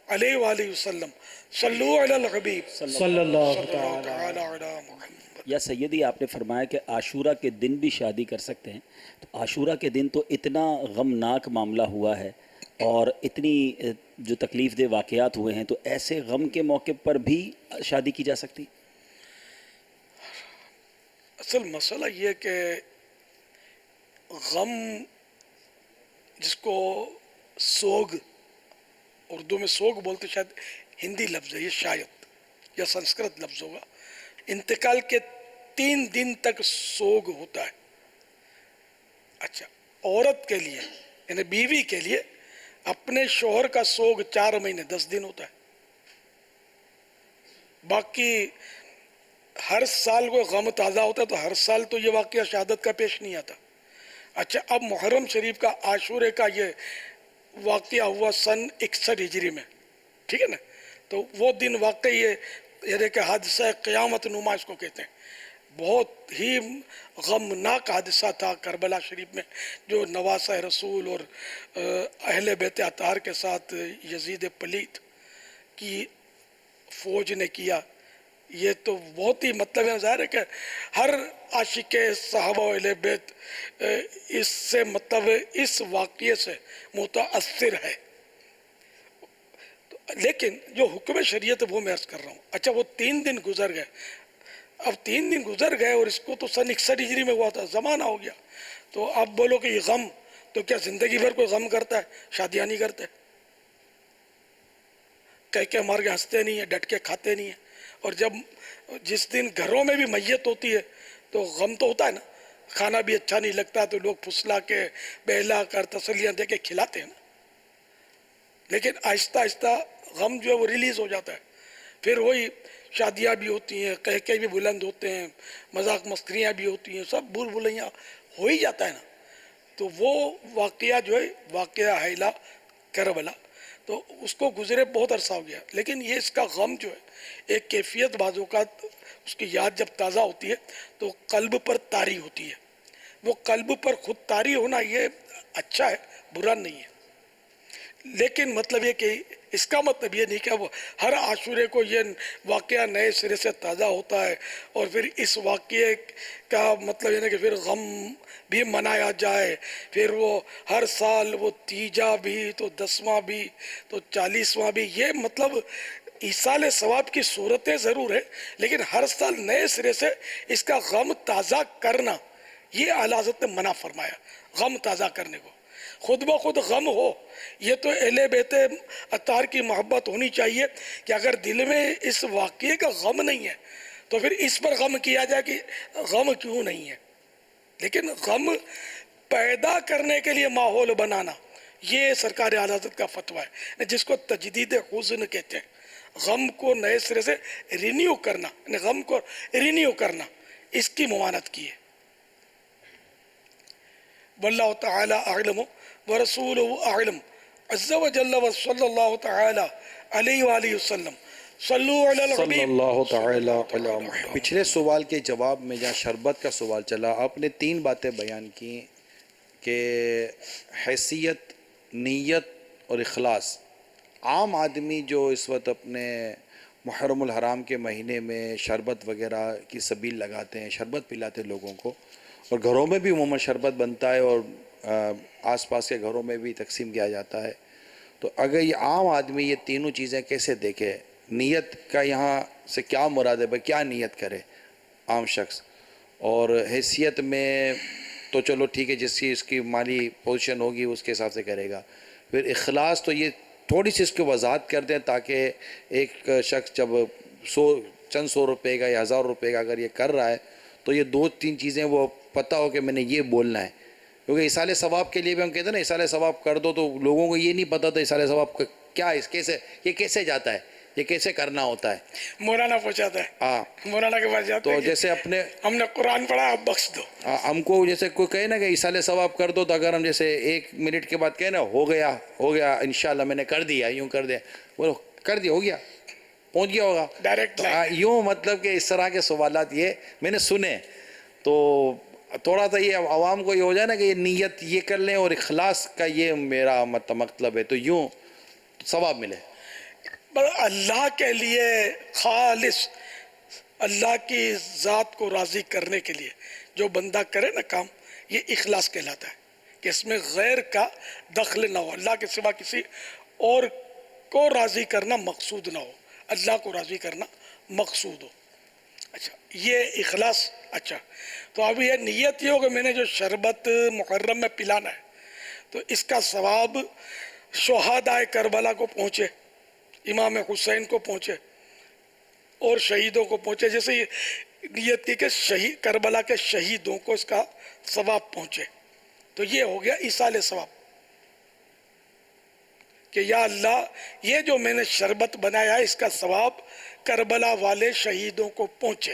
علیہ وآلہ وسلم، صلو علی الحبیب صلی اللہ تعالی علی محمد۔ یا سیدی آپ نے فرمایا کہ عاشورہ کے دن بھی شادی کر سکتے ہیں، تو عاشورہ کے دن تو اتنا غمناک معاملہ ہوا ہے اور اتنی جو تکلیف دہ واقعات ہوئے ہیں، تو ایسے غم کے موقع پر بھی شادی کی جا سکتی؟ اصل مسئلہ یہ کہ غم جس کو سوگ، اردو میں سوگ بولتے، شاید ہندی لفظ ہے یہ، شاید یا سنسکرت لفظ ہوگا، انتقال کے 3 دن تک سوگ ہوتا ہے۔ اچھا، عورت کے لیے یعنی بیوی کے لیے اپنے شوہر کا سوگ 4 مہینے 10 دن ہوتا ہے، باقی ہر سال کوئی غم تازہ ہوتا ہے تو ہر سال تو یہ واقعہ شہادت کا پیش نہیں آتا۔ اچھا، اب محرم شریف کا عاشورے کا یہ واقعہ ہوا سن 61 ہجری میں، ٹھیک ہے نا، تو وہ دن واقعی یہ کہ حادثہ قیامت نما اس کو کہتے ہیں، بہت ہی غمناک حادثہ تھا کربلا شریف میں، جو نواسہ رسول اور اہل بیت اطہار کے ساتھ یزید پلیت کی فوج نے کیا۔ یہ تو بہت ہی مطلب ہے، ظاہر ہے کہ ہر عاشق صحابہ اہل بیت اس سے مطلب اس واقعے سے متاثر ہے، لیکن جو حکم شریعت ہے وہ میں عرض کر رہا ہوں۔ اچھا، وہ 3 دن گزر گئے، اب 3 دن گزر گئے اور اس کو تو سن 61 ہجری میں ہوا تھا، زمانہ ہو گیا، تو اب بولو کہ یہ غم، تو کیا زندگی بھر کوئی غم کرتا ہے؟ شادیاں نہیں کرتے، کہہ کے مار کے ہنستے نہیں ہیں، ڈٹ کے کھاتے نہیں ہیں، اور جب جس دن گھروں میں بھی میت ہوتی ہے تو غم تو ہوتا ہے نا، کھانا بھی اچھا نہیں لگتا تو لوگ پھسلا کے بہلا کر تسلیاں دے کے کھلاتے ہیں نا، لیکن آہستہ آہستہ غم جو ہے وہ ریلیز ہو جاتا ہے، پھر وہی شادیاں بھی ہوتی ہیں، کہہ کے بھی بلند ہوتے ہیں، مذاق مسکریاں بھی ہوتی ہیں، سب بھول بھلیاں ہو ہی جاتا ہے نا، تو وہ واقعہ جو ہے واقعہ حیلہ کربلا، تو اس کو گزرے بہت عرصہ ہو گیا، لیکن یہ اس کا غم جو ہے ایک کیفیت، بعض اوقات اس کی یاد جب تازہ ہوتی ہے تو قلب پر طاری ہوتی ہے، وہ قلب پر خود طاری ہونا یہ اچھا ہے، برا نہیں ہے، لیکن مطلب یہ کہ اس کا مطلب یہ نہیں کہ وہ ہر عاشورے کو یہ واقعہ نئے سرے سے تازہ ہوتا ہے اور پھر اس واقعے کا مطلب یہ نہیں کہ پھر غم بھی منایا جائے، پھر وہ ہر سال وہ 30 بھی تو 10واں بھی تو 40واں بھی، یہ مطلب ایصال ثواب کی صورتیں ضرور ہے، لیکن ہر سال نئے سرے سے اس کا غم تازہ کرنا یہ اعلیٰ حضرت نے منع فرمایا غم تازہ کرنے کو. خود بخود غم ہو, یہ تو اہل بیت اطہار کی محبت ہونی چاہیے کہ اگر دل میں اس واقعے کا غم نہیں ہے تو پھر اس پر غم کیا جائے کہ غم کیوں نہیں ہے. لیکن غم پیدا کرنے کے لیے ماحول بنانا, یہ سرکار اعلیٰ حضرت کا فتویٰ ہے, جس کو تجدید حزن کہتے ہیں. غم کو نئے سرے سے رینیو کرنا, غم کو رینیو کرنا, اس کی ممانعت کی ہے. واللہ تعالی اعلم ورسولہ اعلم عز و جل و صلی اللہ تعالی علیہ وآلہ وسلم. صلو علی صلی الحبیب. اللہ تعالی علی محمد. پچھلے سوال کے جواب میں جہاں شربت کا سوال چلا, آپ نے 3 باتیں بیان کی کہ حیثیت, نیت اور اخلاص. عام آدمی جو اس وقت اپنے محرم الحرام کے مہینے میں شربت وغیرہ کی سبیل لگاتے ہیں, شربت پلاتے ہیں لوگوں کو, اور گھروں میں بھی عموماً شربت بنتا ہے اور آس پاس کے گھروں میں بھی تقسیم کیا جاتا ہے, تو اگر یہ عام آدمی یہ تینوں چیزیں کیسے دیکھے؟ نیت کا یہاں سے کیا مراد ہے, کیا نیت کرے عام شخص؟ اور حیثیت میں تو چلو ٹھیک ہے, جس کی اس کی مالی پوزیشن ہوگی اس کے حساب سے کرے گا. پھر اخلاص تو یہ تھوڑی سی اس کی وضاحت کر دیں تاکہ ایک شخص جب چند سو روپے کا یا 1000 روپے کا اگر یہ کر رہا ہے تو یہ 2-3 چیزیں وہ پتہ ہو کہ میں نے یہ بولنا ہے. کیونکہ ایصال ثواب کے لیے بھی ہم کہتے ہیں نا ایصال ثواب کر دو, تو لوگوں کو یہ نہیں پتہ تھا ایصال ثواب کیا ہے, یہ کیسے جاتا ہے, یہ کیسے کرنا ہوتا ہے. مولانا پوچھاتا ہے, ہاں, مولانا کے پاس جاتے تو ہیں جیسے اپنے ہم نے قرآن پڑھا اب بخش دو. ہم کو جیسے کوئی کہے نا کہ ایصال ثواب کر دو, تو اگر ہم جیسے 1 منٹ کے بعد کہے نا ہو گیا انشاءاللہ میں نے کر دیا, یوں کر دیا, بولو کر دیا, ہو گیا, پہنچ گیا ہوگا ڈائریکٹ یوں. مطلب کہ اس طرح کے سوالات یہ میں نے سنے, تو تھوڑا سا یہ عوام کو یہ ہو جائے نا کہ یہ نیت یہ کر لیں اور اخلاص کا یہ میرا مطلب ہے, تو یوں ثواب ملے. اللہ کے لیے خالص, اللہ کی ذات کو راضی کرنے کے لیے جو بندہ کرے نا کام, یہ اخلاص کہلاتا ہے کہ اس میں غیر کا دخل نہ ہو, اللہ کے سوا کسی اور کو راضی کرنا مقصود نہ ہو, اللہ کو راضی کرنا مقصود ہو. اچھا, یہ اخلاص. اچھا, تو اب یہ نیت یہ ہو کہ میں نے جو شربت محرم میں پلانا ہے تو اس کا ثواب شہدائے کربلا کو پہنچے, امام حسین کو پہنچے اور شہیدوں کو پہنچے. جیسے یہ نیت کی کہ کربلا کے شہیدوں کو اس کا ثواب پہنچے, تو یہ ہو گیا ایصال ثواب کہ یا اللہ یہ جو میں نے شربت بنایا ہے اس کا ثواب کربلا والے شہیدوں کو پہنچے,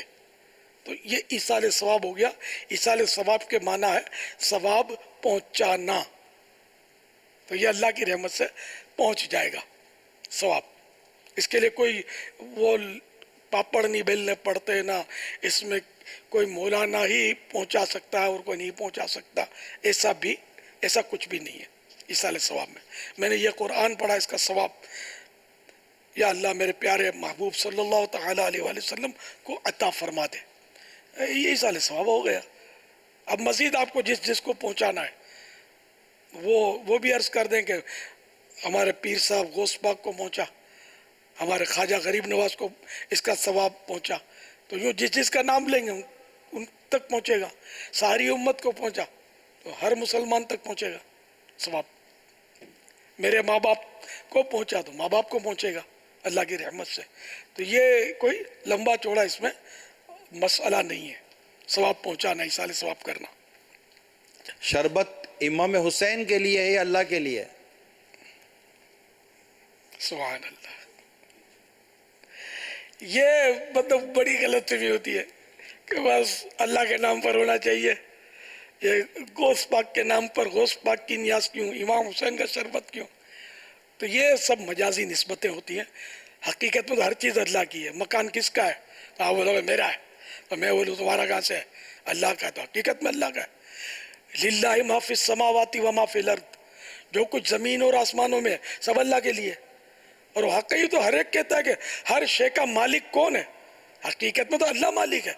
تو یہ ایصال ثواب ہو گیا. ایصال ثواب کے معنی ہے ثواب پہنچانا, تو یہ اللہ کی رحمت سے پہنچ جائے گا ثواب. اس کے لیے کوئی وہ پاپڑ نہیں بیلنے پڑتے, نہ اس میں کوئی مولانا ہی پہنچا سکتا ہے اور کوئی نہیں پہنچا سکتا, ایسا کچھ بھی نہیں ہے ایصال ثواب میں. میں نے یہ قرآن پڑھا, اس کا ثواب یا اللہ میرے پیارے محبوب صلی اللہ تعالی علیہ وآلہ وسلم کو عطا فرما دے, یہ ایصال ثواب ہو گیا. اب مزید آپ کو جس کو پہنچانا ہے وہ بھی عرض کر دیں کہ ہمارے پیر صاحب غوث پاک کو پہنچا, ہمارے خواجہ غریب نواز کو اس کا ثواب پہنچا, تو یوں جس کا نام لیں گے ان تک پہنچے گا. ساری امت کو پہنچا تو ہر مسلمان تک پہنچے گا ثواب. میرے ماں باپ کو پہنچا تو ماں باپ کو پہنچے گا اللہ کی رحمت سے. تو یہ کوئی لمبا چوڑا اس میں مسئلہ نہیں ہے, ثواب پہنچانا, ایصال ثواب کرنا. شربت امام حسین کے لیے ہے یا اللہ کے لیے؟ سبحان اللہ, یہ مطلب بڑی غلط فہمی ہوتی ہے کہ بس اللہ کے نام پر ہونا چاہیے. یہ غوث پاک کے نام پر غوث پاک کی نیاز کیوں, امام حسین کا شربت کیوں؟ تو یہ سب مجازی نسبتیں ہوتی ہیں. حقیقت میں تو ہر چیز اللہ کی ہے. مکان کس کا ہے؟ تو آپ بولو میرا ہے, تو میں بولوں تمہارا کہاں سے ہے؟ اللہ کا. تو حقیقت میں اللہ کا ہے. للہ ما فی السماوات و ما فی الارض, جو کچھ زمین اور آسمانوں میں سب اللہ کے لیے. اور واقعی تو ہر ایک کہتا ہے کہ ہر شے کا مالک کون ہے؟ حقیقت میں تو اللہ مالک ہے.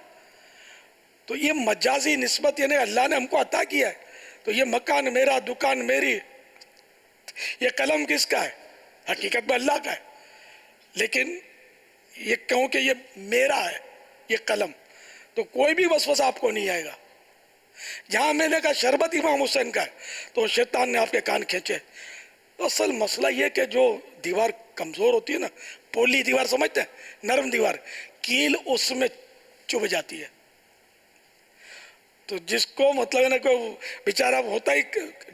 تو یہ مجازی نسبت یعنی اللہ نے ہم کو عطا کیا ہے, تو یہ مکان میرا, دکان میری, یہ قلم کس کا ہے؟ حقیقت میں اللہ کا ہے. لیکن یہ کہوں کہ یہ میرا ہے یہ قلم, تو کوئی بھی وسوسہ آپ کو نہیں آئے گا. جہاں میں نے کہا شربت امام حسین کا ہے تو شیطان نے آپ کے کان کھینچے. اصل مسئلہ یہ کہ جو دیوار کمزور ہوتی ہے نا, پولی دیوار سمجھتے ہیں, نرم دیوار, کیل اس میں چبھ جاتی ہے. تو جس کو مطلب ہے نا کہ بیچارہ ہوتا ہی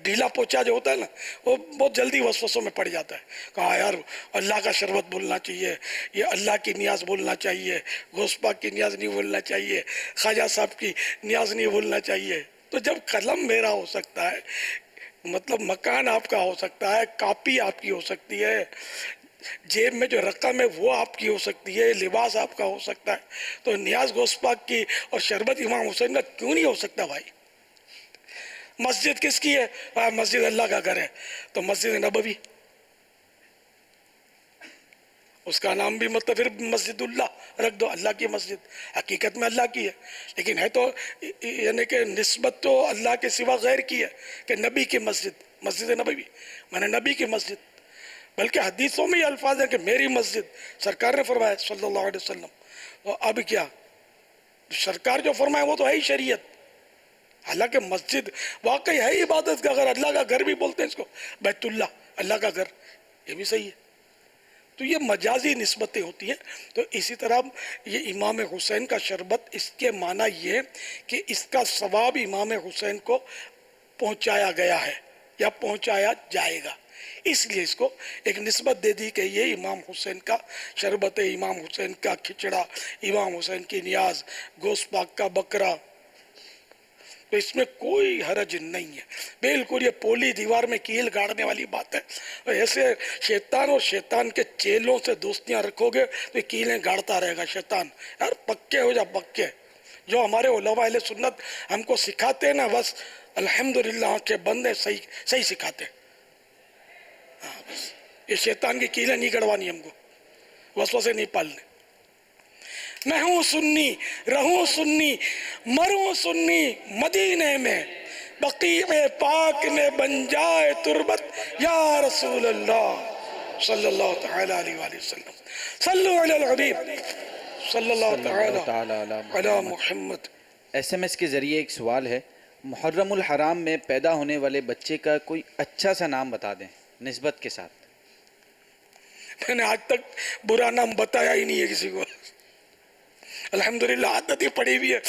ڈھیلا پوچا جو ہوتا ہے نا, وہ بہت جلدی وسوسوں میں پڑ جاتا ہے. کہا یار اللہ کا شربت بولنا چاہیے, یہ اللہ کی نیاز بولنا چاہیے, غوث پاک کی نیاز نہیں بولنا چاہیے, خواجہ صاحب کی نیاز نہیں بولنا چاہیے. تو جب قلم میرا ہو سکتا ہے, مطلب مکان آپ کا ہو سکتا ہے, کاپی آپ کی ہو سکتی ہے, جیب میں جو رقم ہے وہ آپ کی ہو سکتی ہے, لباس آپ کا ہو سکتا ہے, تو نیاز غوث پاک کی اور شربت امام حسین کا کیوں نہیں ہو سکتا بھائی؟ مسجد کس کی ہے؟ مسجد اللہ کا گھر ہے, تو مسجد نبوی, اس کا نام بھی مطلب پھر مسجد اللہ رکھ دو, اللہ کی مسجد, حقیقت میں اللہ کی ہے, لیکن ہے تو یعنی کہ نسبت تو اللہ کے سوا غیر کی ہے, کہ نبی کی مسجد, مسجد نبوی میں نے نبی کی مسجد. بلکہ حدیثوں میں یہ الفاظ ہیں کہ میری مسجد, سرکار نے فرمایا صلی اللہ علیہ وسلم. اور اب کیا, سرکار جو فرمایا وہ تو ہے ہی شریعت. حالانکہ مسجد واقعی ہے عبادت کا گھر, اللہ کا گھر بھی بولتے ہیں اس کو, بیت اللہ, اللہ کا گھر, یہ بھی صحیح ہے. تو یہ مجازی نسبتیں ہوتی ہیں. تو اسی طرح یہ امام حسین کا شربت, اس کے معنی یہ کہ اس کا ثواب امام حسین کو پہنچایا گیا ہے یا پہنچایا جائے گا, اس لیے اس کو ایک نسبت دے دی کہ یہ امام حسین کا شربت, امام حسین کا کھچڑا, امام حسین کی نیاز, گوشت پاک کا بکرا. تو اس میں کوئی حرج نہیں ہے, بالکل یہ پولی دیوار میں کیل گاڑنے والی بات ہے. ایسے شیطان اور شیطان کے چیلوں سے دوستیاں رکھو گے تو کیلیں گاڑتا رہے گا شیطان. یار پکے ہو جا پکے, جو ہمارے علماء اہل سنت ہم کو سکھاتے ہیں نا, بس الحمدللہ آنکھیں بند ہیں, صحیح سکھاتے ہیں. بس یہ شیطان کی کیلیں نہیں گڑوانی ہم کو, وسوسے نہیں پالنے. میں ہوں سنی, رہوں سنی, مروں سنی, مدینے میں بقیع پاک میں بن جائے تربت, یا رسول اللہ صلی اللہ تعالی علیہ وآلہ وسلم. صلو علی الحبیب صلی اللہ تعالی علی محمد. SMS کے ذریعے ایک سوال ہے, محرم الحرام میں پیدا ہونے والے بچے کا کوئی اچھا سا نام بتا دیں نسبت کے ساتھ. میں نے آج تک برا نام بتایا ہی نہیں ہے کسی کو, الحمدللہ عادت ہی پڑی ہوئی ہے.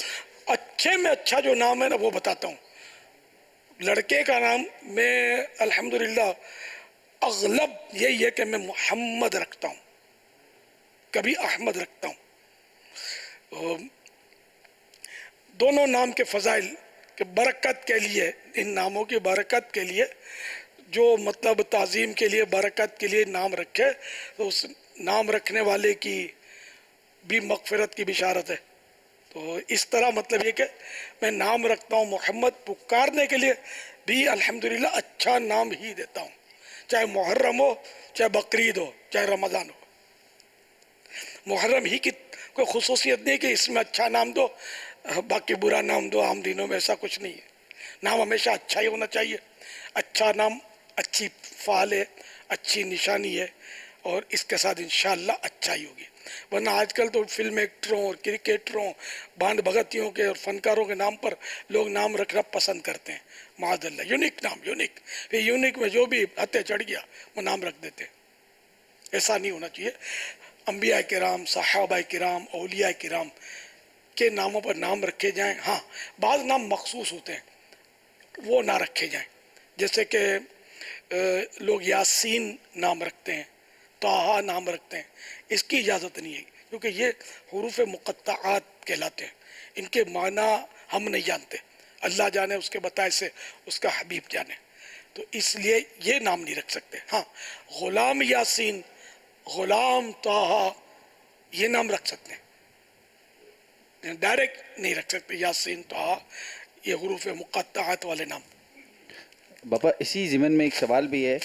اچھے میں اچھا جو نام ہے نا وہ بتاتا ہوں. لڑکے کا نام میں الحمدللہ اغلب یہی ہے کہ میں محمد رکھتا ہوں, کبھی احمد رکھتا ہوں. دونوں نام کے فضائل کہ برکت کے لیے, ان ناموں کی برکت کے لیے, جو مطلب تعظیم کے لیے, برکت کے لیے نام رکھے تو اس نام رکھنے والے کی بھی مغفرت کی بشارت ہے. تو اس طرح مطلب یہ کہ میں نام رکھتا ہوں محمد, پکارنے کے لیے بھی الحمدللہ اچھا نام ہی دیتا ہوں, چاہے محرم ہو, چاہے بقرعید ہو, چاہے رمضان ہو. محرم ہی کی کوئی خصوصیت نہیں کہ اس میں اچھا نام دو باقی برا نام دو, عام دنوں میں ایسا کچھ نہیں ہے. نام ہمیشہ اچھا ہی ہونا چاہیے. اچھا نام اچھی فعال ہے, اچھی نشانی ہے, اور اس کے ساتھ انشاءاللہ اچھا ہی ہوگی. ورنہ آج کل تو فلم ایکٹروں اور کرکٹروں, بانڈ بھگتیوں کے اور فنکاروں کے نام پر لوگ نام رکھنا پسند کرتے ہیں. معاذ اللہ, یونیک نام, یونیک, پھر یونیک میں جو بھی ہتھے چڑھ گیا وہ نام رکھ دیتے ہیں. ایسا نہیں ہونا چاہیے. انبیاء کرام, صحابہ کرام, اولیاء کرام کے ناموں پر نام رکھے جائیں. ہاں بعض نام مخصوص ہوتے ہیں وہ نہ رکھے جائیں, جیسے کہ لوگ یاسین نام رکھتے ہیں, طٰہٰ نام رکھتے ہیں. اس کی اجازت نہیں ہے کیونکہ یہ حروف مقطعات کہلاتے ہیں, ان کے معنی ہم نہیں جانتے, اللہ جانے اس کے بتائے سے اس کا حبیب جانے. تو اس لیے یہ نام نہیں رکھ سکتے. ہاں غلام یاسین, غلام طٰہٰ یہ نام رکھ سکتے ہیں, ڈائریکٹ نہیں رکھ سکتے یاسین, طٰہٰ, یہ حروف مقطعات والے نام. باپا اسی ضمن میں ایک سوال بھی ہے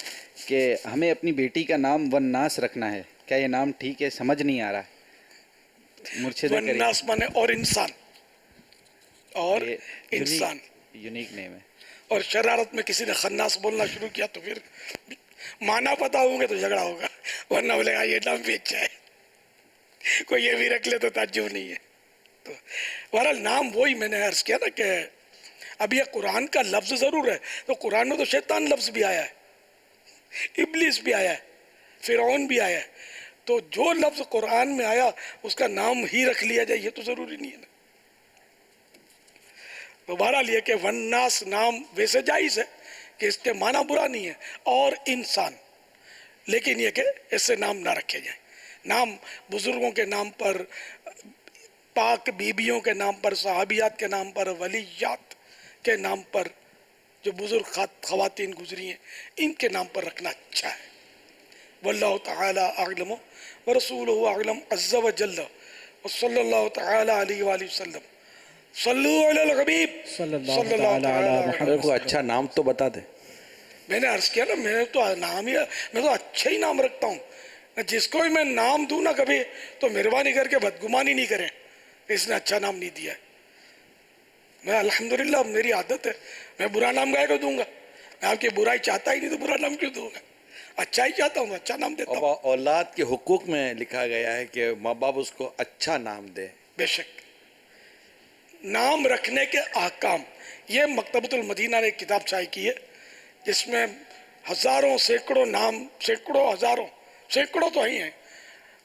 کہ ہمیں اپنی بیٹی کا نام والناس رکھنا ہے, کیا یہ نام ٹھیک ہے؟ سمجھ نہیں آ رہا ہے. مرشد کریم, والناس مانے اور انسان, اور انسان یونیک نیم ہے. اور شرارت میں کسی نے خناس بولنا شروع کیا تو پھر معنی پتہ ہوں گے تو جھگڑا ہوگا, ورنہ بولے گا یہ نام بھی اچھا ہے, کوئی یہ بھی رکھ لے تو تعجب نہیں ہے. تو بہرحال نام وہی میں نے عرض کیا نا کہ اب یہ قرآن کا لفظ ضرور ہے، تو قرآن میں تو شیطان لفظ بھی آیا ہے، ابلیس بھی آیا ہے، فرعون بھی آیا ہے، تو جو لفظ قرآن میں آیا اس کا نام ہی رکھ لیا جائے، یہ تو ضروری نہیں ہے نا۔ تو بہرحال یہ کہ والناس نام ویسے جائز ہے کہ اس کے معنی برا نہیں ہے، اور انسان، لیکن یہ کہ اس سے نام نہ رکھے جائیں۔ نام بزرگوں کے نام پر، پاک بیبیوں کے نام پر، صحابیات کے نام پر، ولیات کے نام پر، جو بزرگ خواتین گزری ہیں ان کے نام پر رکھنا اچھا ہے۔ واللہ تعالی اعلم ورسولہ اعلم عز وجل، وصلی اللہ تعالی علیہ وآلہ وسلم۔ صلو علی الحبیب صلی اللہ تعالی علیہ میرے کو اچھا نام تو بتا دے۔ میں نے عرض کیا نا، میں تو نام ہی، میں تو اچھا ہی نام رکھتا ہوں، جس کو بھی میں نام دوں نا کبھی تو مہربانی کر کے بدگمانی نہیں کریں اس نے اچھا نام نہیں دیا ہے۔ میں الحمدللہ میری عادت ہے، میں برا نام گائے کو دوں گا؟ میں آپ کی برائی چاہتا ہی نہیں تو برا نام کیوں دوں گا؟ اچھا ہی چاہتا ہوں، اچھا نام دیتا ہوں۔ اولاد کے حقوق میں لکھا گیا ہے کہ ماں باپ اس کو اچھا نام دے۔ بے شک نام رکھنے کے احکام، یہ مکتبۃ المدینہ نے ایک کتاب شائع کی ہے جس میں ہزاروں، سینکڑوں نام، سینکڑوں، ہزاروں، سینکڑوں تو ہی ہیں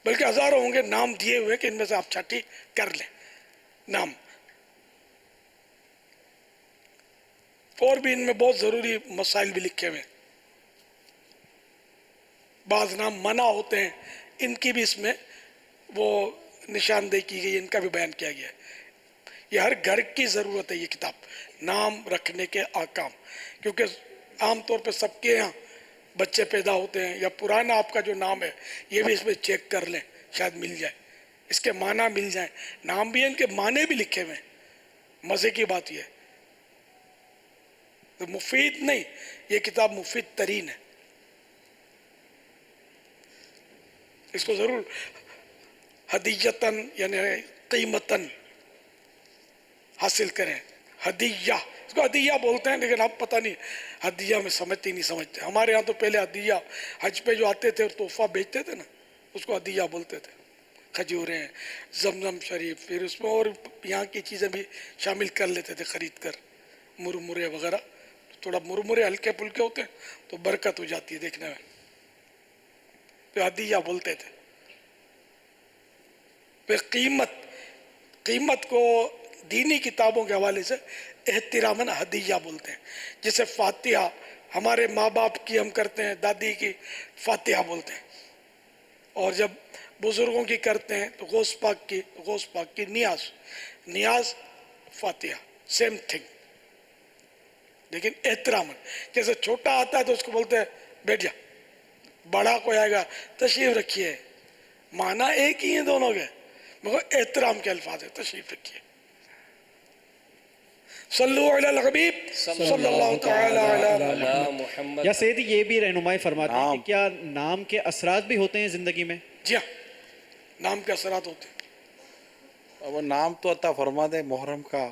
بلکہ ہزاروں ہوں گے نام دیے ہوئے کہ ان میں سے آپ چھٹی کر لیں نام۔ اور بھی ان میں بہت ضروری مسائل بھی لکھے ہوئے ہیں، بعض نام منع ہوتے ہیں، ان کی بھی اس میں وہ نشاندہی کی گئی، ان کا بھی بیان کیا گیا ہے۔ یہ ہر گھر کی ضرورت ہے یہ کتاب، نام رکھنے کے احکام، کیونکہ عام طور پہ سب کے یہاں بچے پیدا ہوتے ہیں، یا پرانا آپ کا جو نام ہے یہ بھی اس میں چیک کر لیں، شاید مل جائے، اس کے معنی مل جائیں۔ نام بھی ہیں، ان کے معنی بھی لکھے ہوئے ہیں۔ مزے کی بات یہ ہے، تو مفید نہیں، یہ کتاب مفید ترین ہے، اس کو ضرور ہدیتاً یعنی قیمتاً حاصل کریں۔ ہدیہ، اس کو ہدیہ بولتے ہیں، لیکن اب پتہ نہیں ہدیہ میں سمجھتے ہی نہیں سمجھتے۔ ہمارے ہاں تو پہلے ہدیہ، حج پہ جو آتے تھے اور تحفہ بیچتے تھے نا، اس کو ہدیہ بولتے تھے۔ کھجوریں، زمزم شریف، پھر اس میں اور یہاں کی چیزیں بھی شامل کر لیتے تھے خرید کر، مرمرے وغیرہ۔ تھوڑا مرمرے ہلکے پھلکے ہوتے ہیں تو برکت ہو جاتی ہے دیکھنے میں، تو ہدیہ بولتے تھے۔ پھر قیمت کو دینی کتابوں کے حوالے سے احتراماً ہدیہ بولتے ہیں، جسے فاتحہ ہمارے ماں باپ کی ہم کرتے ہیں، دادی کی فاتحہ بولتے ہیں، اور جب بزرگوں کی کرتے ہیں تو غوث پاک کی نیاز فاتحہ، سیم تھنگ، لیکن احتراماً۔ جیسے چھوٹا آتا ہے تو اس کو بولتے ہیں بیٹھ جا، بڑا کوئی آئے گا تشریف رکھیے، معنی ایک ہی ہیں دونوں کے، مگر احترام کے الفاظ ہیں، تشریف رکھیے۔ صلو علی الحبیب صلی اللہ تعالی علی محمد۔ یا سیدی یہ بھی رہنمائی فرماتے ہیں کہ کیا نام کے اثرات بھی ہوتے ہیں زندگی میں؟ جی ہاں، نام کے اثرات ہوتے ہیں۔ وہ نام تو عطا فرما دے محرم کا،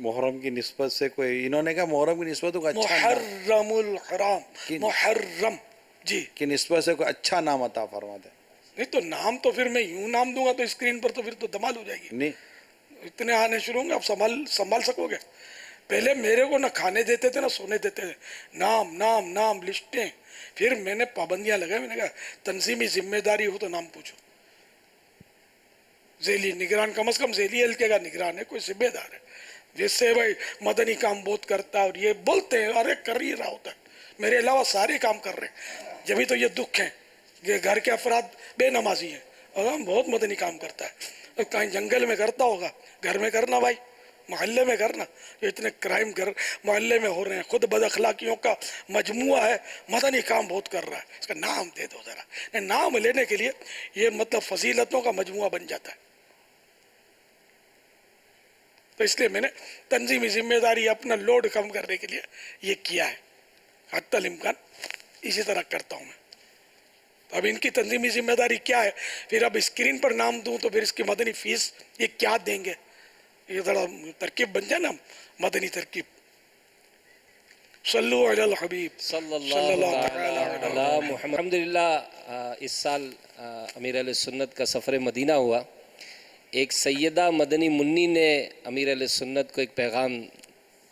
محرم کی نسبت سے کوئی، انہوں نے کہا محرم کی نسبت کو اچھا محرم الحرام، محرم جی کی نسبت سے کوئی اچھا نام عطا فرما دے۔ نہیں تو نام تو پھر میں یوں نام دوں گا تو اسکرین پر تو پھر تو دمال ہو جائے گی، نہیں اتنے آنے شروع ہوں گے، آپ سنبھال سکو گے؟ پہلے میرے کو نہ کھانے دیتے تھے نہ سونے دیتے تھے، نام نام نام لسٹیں، پھر میں نے پابندیاں لگائی، میں نے کہا تنظیمی ذمہ داری ہو تو نام پوچھو، ذیلی نگران، کم از کم ذیلی حلقے کا نگران ہے، کوئی ذمہ دار ہے، جس سے بھائی مدنی کام بہت کرتا ہے، اور یہ بولتے ہیں ارے کر ہی رہا ہوتا ہے، میرے علاوہ سارے کام کر رہے ہیں، جبھی تو یہ دکھ ہے کہ گھر کے افراد بے نمازی ہیں اور ہم بہت مدنی کام کرتا ہے، کہیں جنگل میں کرتا ہوگا، گھر میں کرنا بھائی، محلے میں کرنا، جو اتنے کرائم محلے میں ہو رہے ہیں، خود بد اخلاقیوں کا مجموعہ ہے، مدنی کام بہت کر رہا ہے، اس کا نام دے دو ذرا۔ نام لینے کے لیے یہ مطلب فضیلتوں کا مجموعہ بن جاتا ہے، تو اس لیے میں نے تنظیمی ذمہ داری، اپنا لوڈ کم کرنے کے لیے یہ کیا ہے، حتی الامکان اسی طرح کرتا ہوں میں۔ اب ان کی تنظیمی ذمہ داری کیا ہے، پھر اب اسکرین پر نام دوں تو پھر اس کی مدنی فیس یہ کیا دیں گے، یہ ذرا ترکیب بن جائے نا، مدنی ترکیب۔ صلو علی الحبیب صلی اللہ علی محمد۔ الحمدللہ اس سال امیر اہل سنت کا سفر مدینہ ہوا، ایک سیدہ مدنی منی نے امیر اہل سنت کو ایک پیغام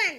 1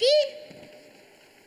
3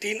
3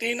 3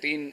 3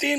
3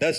10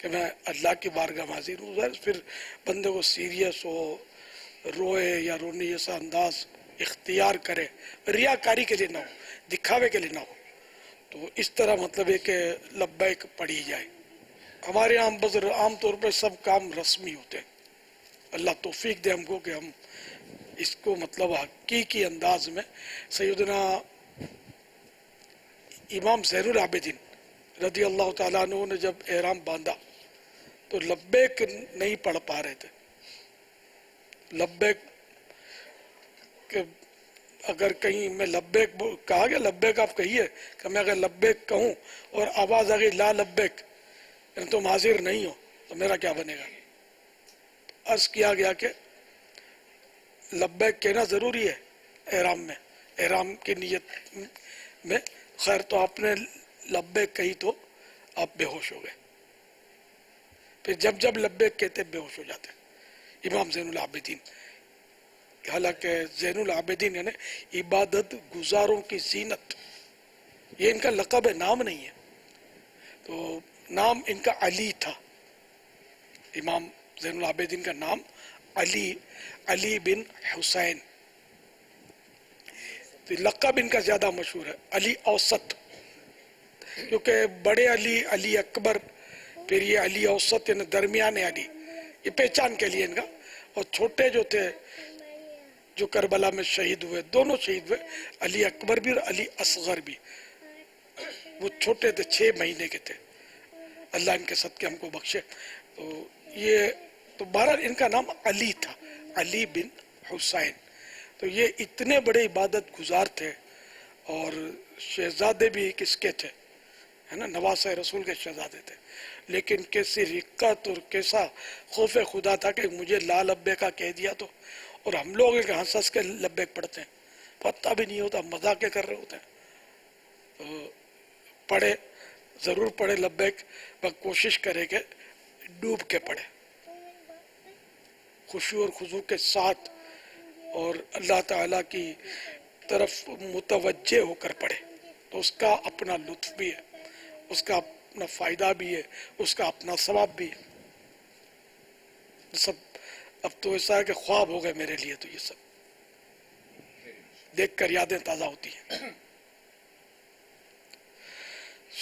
کہ میں اللہ کی بارگاہ میں حاضر ہوں. ظاہر پھر بندے کو سیریس ہو, روئے یا رونے جیسا انداز اختیار کرے, ریاکاری کے لیے نہ ہو, دکھاوے کے لیے نہ ہو, تو اس طرح مطلب ہے کہ لبیک پڑھی جائے. ہمارے یہاں بس عام طور پہ سب کام رسمی ہوتے ہیں. اللہ توفیق دے ہم کو کہ ہم اس کو مطلب حقیقی انداز میں. سیدنا امام زین العابدین رضی اللہ تعالیٰ عنہ نے جب احرام باندھا تو لبیک نہیں پڑھ پا رہے تھے. لبیک کہ اگر کہیں میں لبیک کہا گیا لبیک آپ کہیے, کہ میں اگر لبیک کہوں اور آواز آ گئی لا لبیک یعنی تم حاضر نہیں ہو تو میرا کیا بنے گا. عرض کیا گیا کہ لبیک کہنا ضروری ہے احرام میں, احرام کی نیت میں. خیر تو آپ نے لبیک کہی تو آپ بے ہوش ہو گئے. پھر جب جب لبیک کہتے بے ہوش ہو جاتے. امام زین العابدین, حالانکہ زین العابدین یعنی عبادت گزاروں کی زینت, یہ ان کا لقب ہے, نام نہیں ہے. تو نام ان کا علی تھا. امام زین العابدین کا نام علی بن حسین. لقب ان کا زیادہ مشہور ہے علی اوسط, کیونکہ بڑے علی اکبر, پھر یہ علی اوسط یعنی درمیان علی, یہ پہچان کے لیے ان کا. اور چھوٹے جو تھے جو کربلا میں شہید ہوئے, دونوں شہید ہوئے, علی اکبر بھی اور علی اصغر بھی. وہ چھوٹے تھے, 6 مہینے کے تھے. اللہ ان کے صدقے ہم کو بخشے. تو یہ تو بہرحال ان کا نام علی تھا, علی بن حسین. تو یہ اتنے بڑے عبادت گزار تھے, اور شہزادے بھی کس کے تھے, ہے نا, نواسہ رسول کے شہزادے تھے. لیکن کیسی رقت اور کیسا خوف خدا تھا کہ مجھے لا لبیک کا کہہ دیا تو. اور ہم لوگ ہنس ہنس کے لبیک پڑھتے ہیں, پتہ بھی نہیں ہوتا, مذاق کر رہے ہوتے ہیں. تو پڑھے, ضرور پڑھے لبیک, پر کوشش کرے کہ ڈوب کے پڑھے, خشوع اور خضوع کے ساتھ, اور اللہ تعالیٰ کی طرف متوجہ ہو کر پڑھے. تو اس کا اپنا لطف بھی ہے, اس کا اپنا فائدہ بھی ہے, اس کا اپنا ثواب بھی ہے. سب اب تو ایسا ہے کہ خواب ہو گئے میرے لیے, تو یہ سب دیکھ کر یادیں تازہ ہوتی ہیں.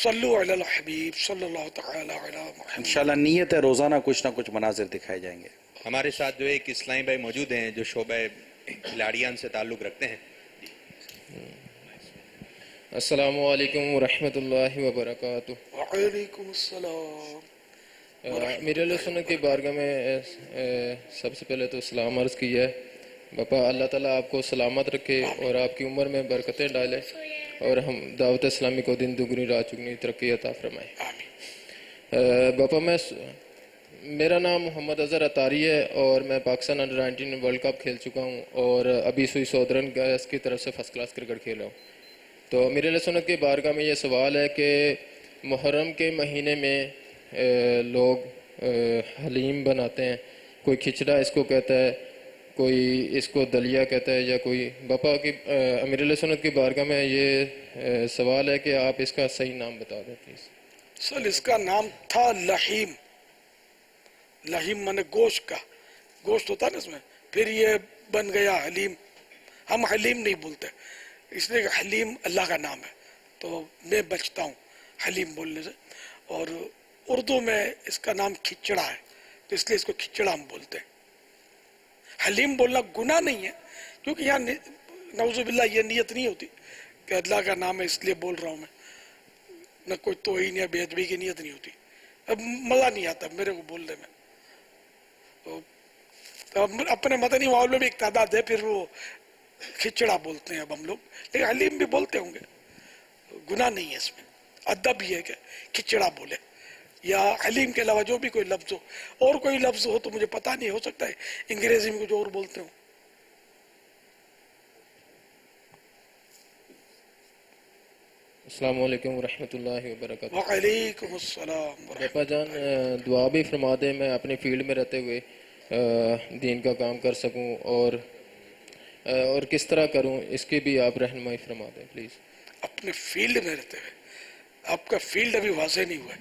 صلو علی الحبیب صلی اللہ تعالی علی محمد. انشاءاللہ نیت ہے روزانہ کچھ نہ کچھ مناظر دکھائے جائیں گے. ہمارے ساتھ جو ایک اسلامی بھائی موجود ہیں جو شعبہ کھلاڑیان سے تعلق رکھتے ہیں. السلام علیکم ورحمۃ اللہ وبرکاتہ. وعلیکم السلام. امیر اہل سنت کی بارگاہ میں سب سے پہلے تو سلام عرض کیا ہے. باپا اللہ تعالیٰ آپ کو سلامت رکھے اور آپ کی عمر میں برکتیں ڈالے, اور ہم دعوت اسلامی کو دن دگنی رات چگنی ترقی عطا فرمائے. باپا میرا نام محمد اظہر اتاری ہے, اور میں پاکستان انڈر 19 ورلڈ کپ کھیل چکا ہوں, اور ابھی سوئی سودرن گیس کی طرف سے فرسٹ کلاس کرکٹ کھیلا ہوں. تو امیر اہل سنت کی بارگاہ میں یہ سوال ہے کہ محرم کے مہینے میں لوگ حلیم بناتے ہیں, کوئی کھچڑا اس کو کہتا ہے, کوئی اس کو دلیا کہتا ہے, یا کوئی. باپا کی امیر اہل سنت کی بارگاہ میں یہ سوال ہے کہ آپ اس کا صحیح نام بتا دیں پلیز. سر اس کا نام تھا لحیم. لحیم مانے گوشت کا, گوشت ہوتا ہے نا اس میں, پھر یہ بن گیا حلیم. ہم حلیم نہیں بولتے اس لیے کہ حلیم اللہ کا نام ہے, تو میں بچتا ہوں حلیم بولنے سے. اور اردو میں اس کا نام کھچڑا ہے, تو اس لیے اس کو کھچڑا ہم بولتے ہیں. حلیم بولنا گناہ نہیں ہے, کیونکہ یہاں نعوذ باللہ یہ نیت نہیں ہوتی کہ اللہ کا نام ہے اس لیے بول رہا ہوں میں, نہ کوئی توہین یا بے ادبی کی نیت نہیں ہوتی. اب مزہ نہیں آتا میرے کو بولنے میں. تو اپنے مدنی ماحول میں بھی ایک تعداد ہے, پھر وہ کھچڑا بولتے ہیں اب ہم لوگ, لیکن حلیم بھی بولتے ہوں گے, گناہ نہیں ہے اس میں. ادب یہ ہے کہ کھچڑا بولے, یا حلیم کے علاوہ جو بھی کوئی لفظ ہو. اور کوئی لفظ ہو تو مجھے پتہ نہیں, ہو سکتا ہے انگریزی میں کچھ اور بولتے ہوں. السلام علیکم ورحمۃ اللہ وبرکاتہ. وعلیکم السلام. باپا جان دعا بھی فرما دیں میں اپنی فیلڈ میں رہتے ہوئے دین کا کام کر سکوں, اور کس طرح کروں اس کی بھی آپ رہنمائی فرما دیں پلیز. اپنے فیلڈ میں رہتے ہوئے, آپ کا فیلڈ ابھی واضح نہیں ہوا ہے.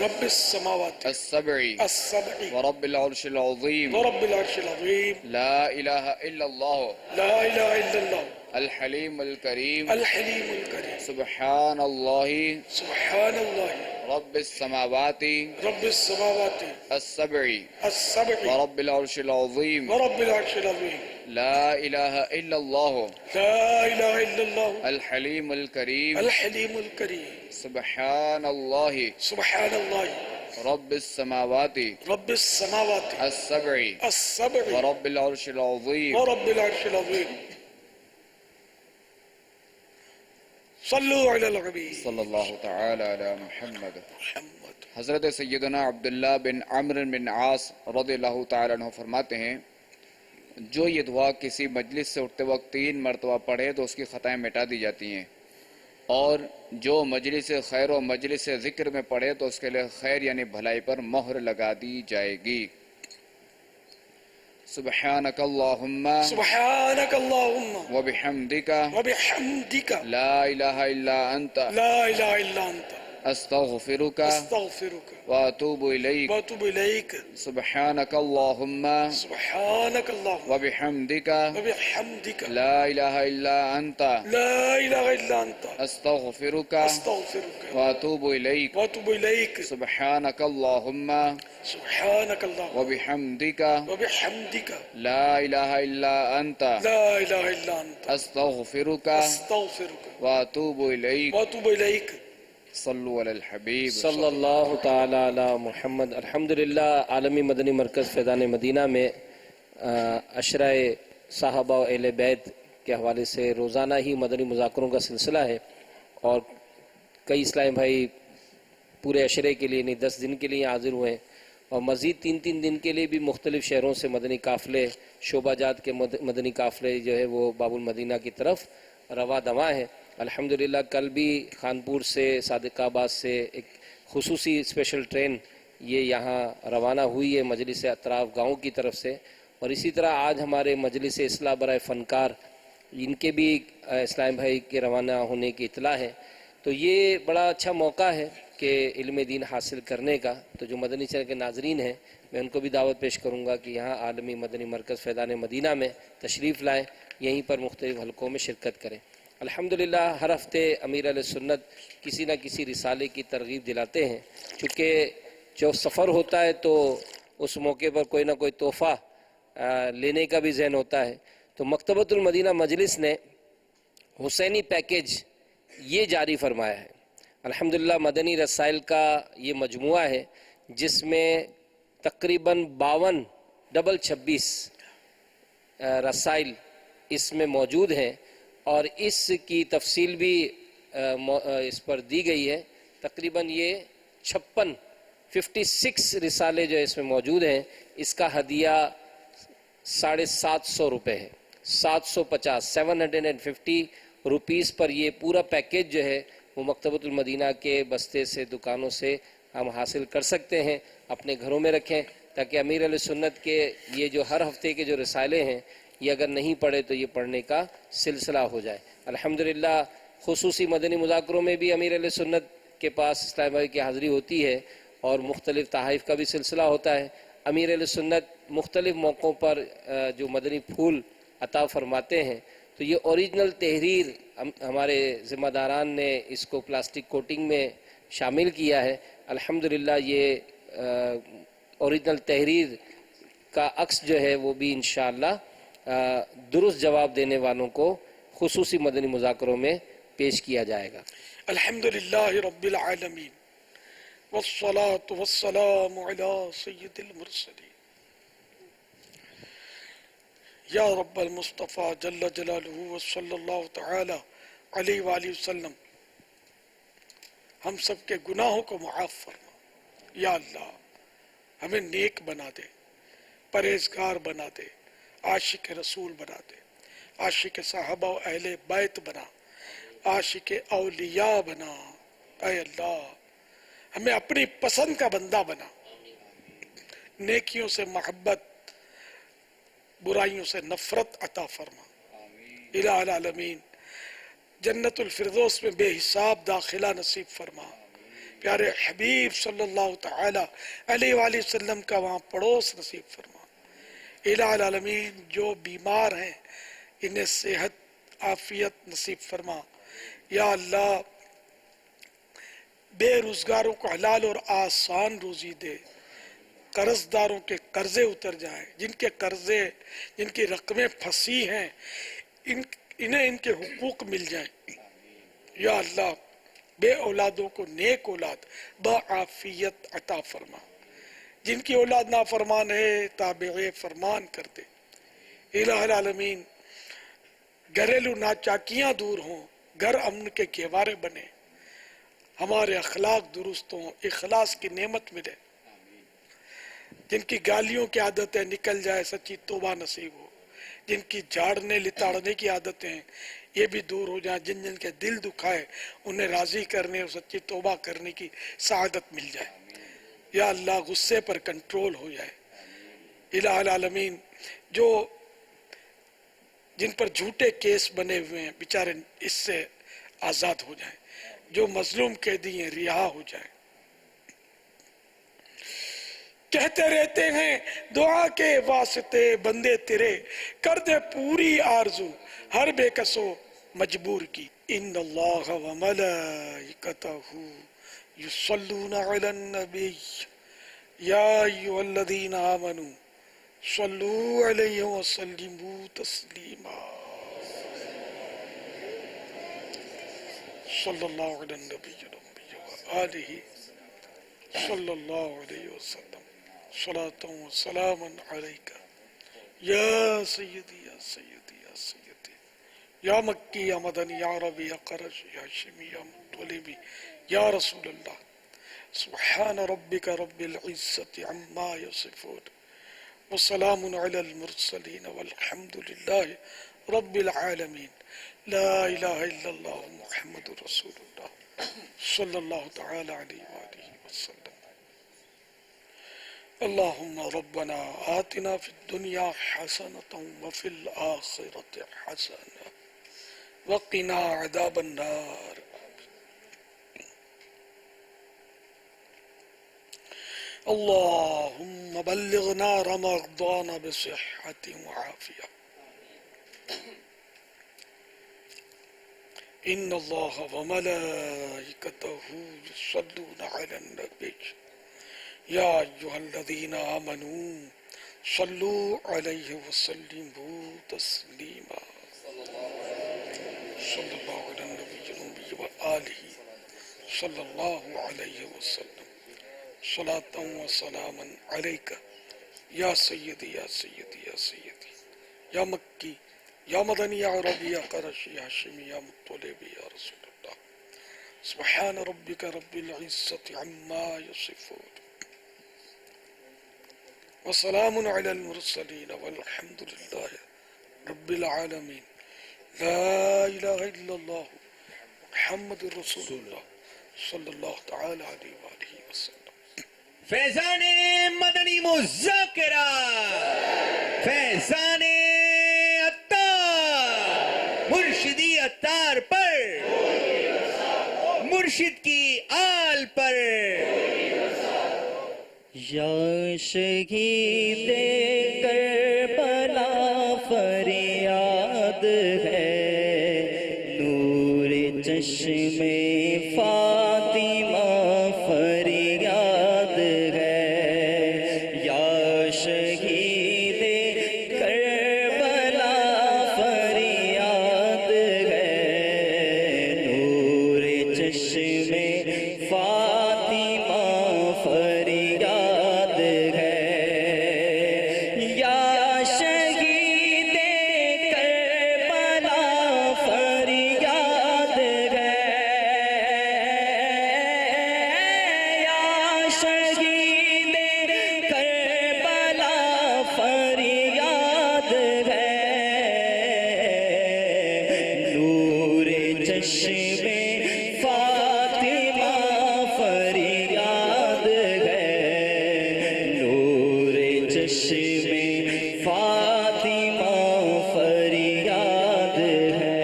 السبع ورب العرش العظيم لا إله إلا الله الحليم الكريم سبحان الله رب السماوات السبع ورب العرش العظيم لا إله إلا الله الحليم الكريم سبحان الله رب السماوات السبع ورب العرش العظيم صلی اللہ تعالی علی محمد۔ حضرت سیدنا عبداللہ بن عمرو بن عاص رضی اللہ تعالی عنہ فرماتے ہیں جو یہ دعا کسی مجلس سے اٹھتے وقت 3 مرتبہ پڑھے تو اس کی خطائیں مٹا دی جاتی ہیں اور جو مجلس خیر و مجلس ذکر میں پڑھے تو اس کے لیے خیر یعنی بھلائی پر مہر لگا دی جائے گی۔ سبحانک اللہم سبحانک اللہم وبحمدک وبحمدک لا الہ الا انت لا الہ الا انت استغفرک استغفرک واتوب الیک واتوب الیک سبحانک اللہم سبحانک اللہم وبحمدک وبحمدک لا الہ الا انت لا الہ الا انت استغفرک استغفرک واتوب الیک واتوب الیک سبحانک اللہم سبحانک اللہم وبحمدک وبحمدک لا الہ الا انت لا الہ الا انت استغفرک استغفرک واتوب الیک واتوب الیک۔ صلو علی الحبیب صلی اللہ تعالی علی محمد۔ الحمدللہ عالمی مدنی مرکز فیضان مدینہ میں عشرہ صحابہ و اہل بیت کے حوالے سے روزانہ ہی مدنی مذاکروں کا سلسلہ ہے، اور کئی اسلامی بھائی پورے عشرے کے لیے 10 دن کے لیے حاضر ہوئے ہیں، اور مزید 3 دن کے لیے بھی مختلف شہروں سے مدنی قافلے، شعبہ جات کے مدنی قافلے جو ہے وہ باب المدینہ کی طرف رواں دواں ہیں۔ الحمدللہ کل بھی خانپور سے، صادق آباد سے ایک خصوصی اسپیشل ٹرین یہ یہاں روانہ ہوئی ہے مجلس اطراف گاؤں کی طرف سے، اور اسی طرح آج ہمارے مجلس اصلاح برائے فنکار ان کے بھی اسلام بھائی کے روانہ ہونے کی اطلاع ہے۔ تو یہ بڑا اچھا موقع ہے کہ علم دین حاصل کرنے کا۔ تو جو مدنی چینل کے ناظرین ہیں میں ان کو بھی دعوت پیش کروں گا کہ یہاں عالمی مدنی مرکز فیضان مدینہ میں تشریف لائیں، یہیں پر مختلف حلقوں میں شرکت کریں۔ الحمدللہ ہر ہفتے امیر علیہ سنت کسی نہ کسی رسالے کی ترغیب دلاتے ہیں، چونکہ جو سفر ہوتا ہے تو اس موقع پر کوئی نہ کوئی تحفہ لینے کا بھی ذہن ہوتا ہے۔ تو مکتبۃ المدینہ مجلس نے حسینی پیکیج یہ جاری فرمایا ہے۔ الحمدللہ مدنی رسائل کا یہ مجموعہ ہے جس میں تقریباً 56 رسائل اس میں موجود ہیں، اور اس کی تفصیل بھی اس پر دی گئی ہے۔ تقریباً یہ 56 رسالے جو اس میں موجود ہیں، اس کا ہدیہ 750 روپے ہے، 750 روپیز پر یہ پورا پیکیج جو ہے وہ مکتبۃ المدینہ کے بستے سے، دکانوں سے ہم حاصل کر سکتے ہیں، اپنے گھروں میں رکھیں، تاکہ امیر علیہ سنت کے یہ جو ہر ہفتے کے جو رسالے ہیں یہ اگر نہیں پڑھے تو یہ پڑھنے کا سلسلہ ہو جائے۔ الحمدللہ خصوصی مدنی مذاکروں میں بھی امیر علیہ سنت کے پاس اسلام بھائی کی حاضری ہوتی ہے، اور مختلف تحائف کا بھی سلسلہ ہوتا ہے۔ امیر علیہ سنت مختلف موقعوں پر جو مدنی پھول عطا فرماتے ہیں، تو یہ اوریجنل تحریر ہمارے ذمہ داران نے اس کو پلاسٹک کوٹنگ میں شامل کیا ہے۔ الحمدللہ یہ اوریجنل تحریر کا عکس جو ہے وہ بھی انشاءاللہ درست جواب دینے والوں کو خصوصی مدنی مذاکروں میں پیش کیا جائے گا۔ الحمدللہ رب العالمین والصلاة والسلام علی سید المرسلین یا رب المصطفیٰ جل جلالہ صلی اللہ تعالی علیہ وآلہ وسلم، ہم سب کے گناہوں کو معاف فرما۔ یا اللہ ہمیں نیک بنا دے، پرہیزگار بنا دے، عاشق رسول بنا دے، عاشق صحابہ و اہل بیت بنا، عاشق اولیاء بنا۔ اے اللہ ہمیں اپنی پسند کا بندہ بنا، نیکیوں سے محبت، برائیوں سے نفرت عطا فرما۔ الہ العالمین جنت الفردوس میں بے حساب داخلہ نصیب فرما۔ پیارے حبیب صلی اللہ تعالی علیہ وآلہ وسلم کا وہاں پڑوس نصیب فرما۔ الہ العالمین جو بیمار ہیں انہیں صحت عافیت نصیب فرما۔ یا اللہ بے روزگاروں کو حلال اور آسان روزی دے، قرض داروں کے قرضے اتر جائیں، جن کے قرضے، جن کی رقمیں پھنسی ہیں انہیں ان کے حقوق مل جائیں۔ یا اللہ بے اولادوں کو نیک اولاد بعافیت عطا فرما، جن کی اولاد نافرمان ہے تابع فرمان کر دے۔ الہ العالمین گھریلو ناچاکیاں دور ہوں، گھر امن کے گہوارے بنے، ہمارے اخلاق درست ہوں، اخلاص کی نعمت ملے، جن کی گالیوں کی عادتیں نکل جائے سچی توبہ نصیب ہو، جن کی جھاڑنے لتاڑنے کی عادتیں یہ بھی دور ہو جائیں، جن جن کے دل دکھائے انہیں راضی کرنے اور سچی توبہ کرنے کی سعادت مل جائے. یا اللہ غصے پر کنٹرول ہو جائے. الہ العالمین جو جن پر جھوٹے کیس بنے ہوئے ہیں بیچارے اس سے آزاد ہو جائیں، جو مظلوم قیدی ہیں رہا ہو جائیں. کہتے رہتے ہیں دعا کے واسطے بندے تیرے، کر دے پوری آرزو ہر بے کسو مجبور کی. ان اللہ و ملائکتہ یصلون علی النبی یا ایھا الذین آمنوا صلوا علیہ وسلموا تسلیما. صلی اللہ علی النبی وآلہ صلی اللہ علیہ وسلم صلاۃ و سلام علیکہ یا سیدی یا سیدی یا سیدی یا مکی یا مدنی یا عربی یا قرشی یا ہاشمی یا مطلبی یا رسول اللہ. سبحان ربک رب العزت عما یصفون وسلام علی المرسلین والحمد للہ رب العالمین. لا الہ الا اللہ محمد رسول اللہ صلی اللہ تعالی علیہ وآلہ وسلم. اللہم ربنا آتنا فی الدنیا حسنة وفی الآخرة حسنة وقنا عذاب النار. اللہم بلغنا رمضان بصحة وعافیہ. ان اللہ وملائکتہ یصلون علی النبی یا ایھا الذین آمنوا صلوا علیہ وسلموا تسلیما. صلی اللہ علی النبی وآلہ صلی اللہ علیہ وسلم صلاۃ و سلام علیکہ یا سیدی یا سیدی یا سیدی یا مکی یا مدنی یا عربی یا قرشی یا ہاشمی یا مطلبی یا رسول اللہ. سبحان ربک رب العزت عما یصفون وسلام علی المرسلین والحمد للہ رب العالمین. لا الہ الا اللہ محمد رسول اللہ صلی اللہ تعالی علیہ وآلہ وسلم. فیضان مدنی مذاکرہ، فیضان عطار، مرشدی عطار پر، مرشد کی آل پر. یا شہید کربلا فریاد ہے، نور چشم فاطمہ فریاد ہے. یا شہید کربلا فریاد ہے، نور چشم فاطمہ فریاد ہے. یا شہید کربلا فریاد ہے، یا شہید کربلا فریاد ہے. نور چشم فاطمہ فریاد ہے، نور چشم فاطمہ فریاد ہے.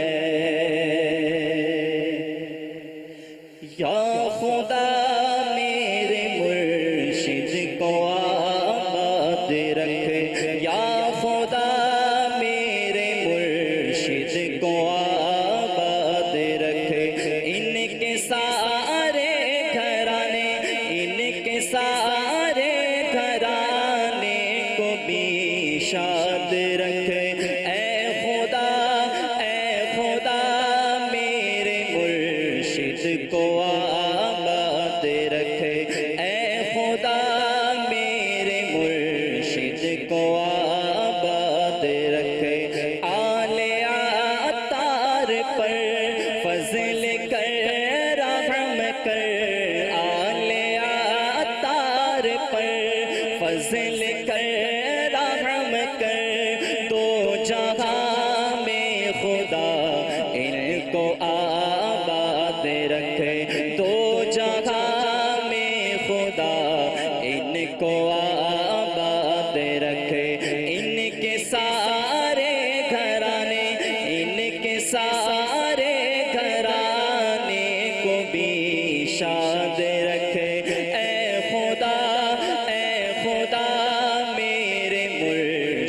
یا خدا میرے مرشد کو آباد رکھ، یا خدا میرے مرشد کو آباد رکھ. ان کے سارے گھرانے، ان کے سارے گھرانے کو بھی شاد رکھ. اے خدا، اے خدا میرے مرشد کو آباد رکھ. اے خدا میرے مرشد کو آباد رکھ. آل عطار پر فضل کر رحم کر، آل عطار پر فضل کر رحم کر. دو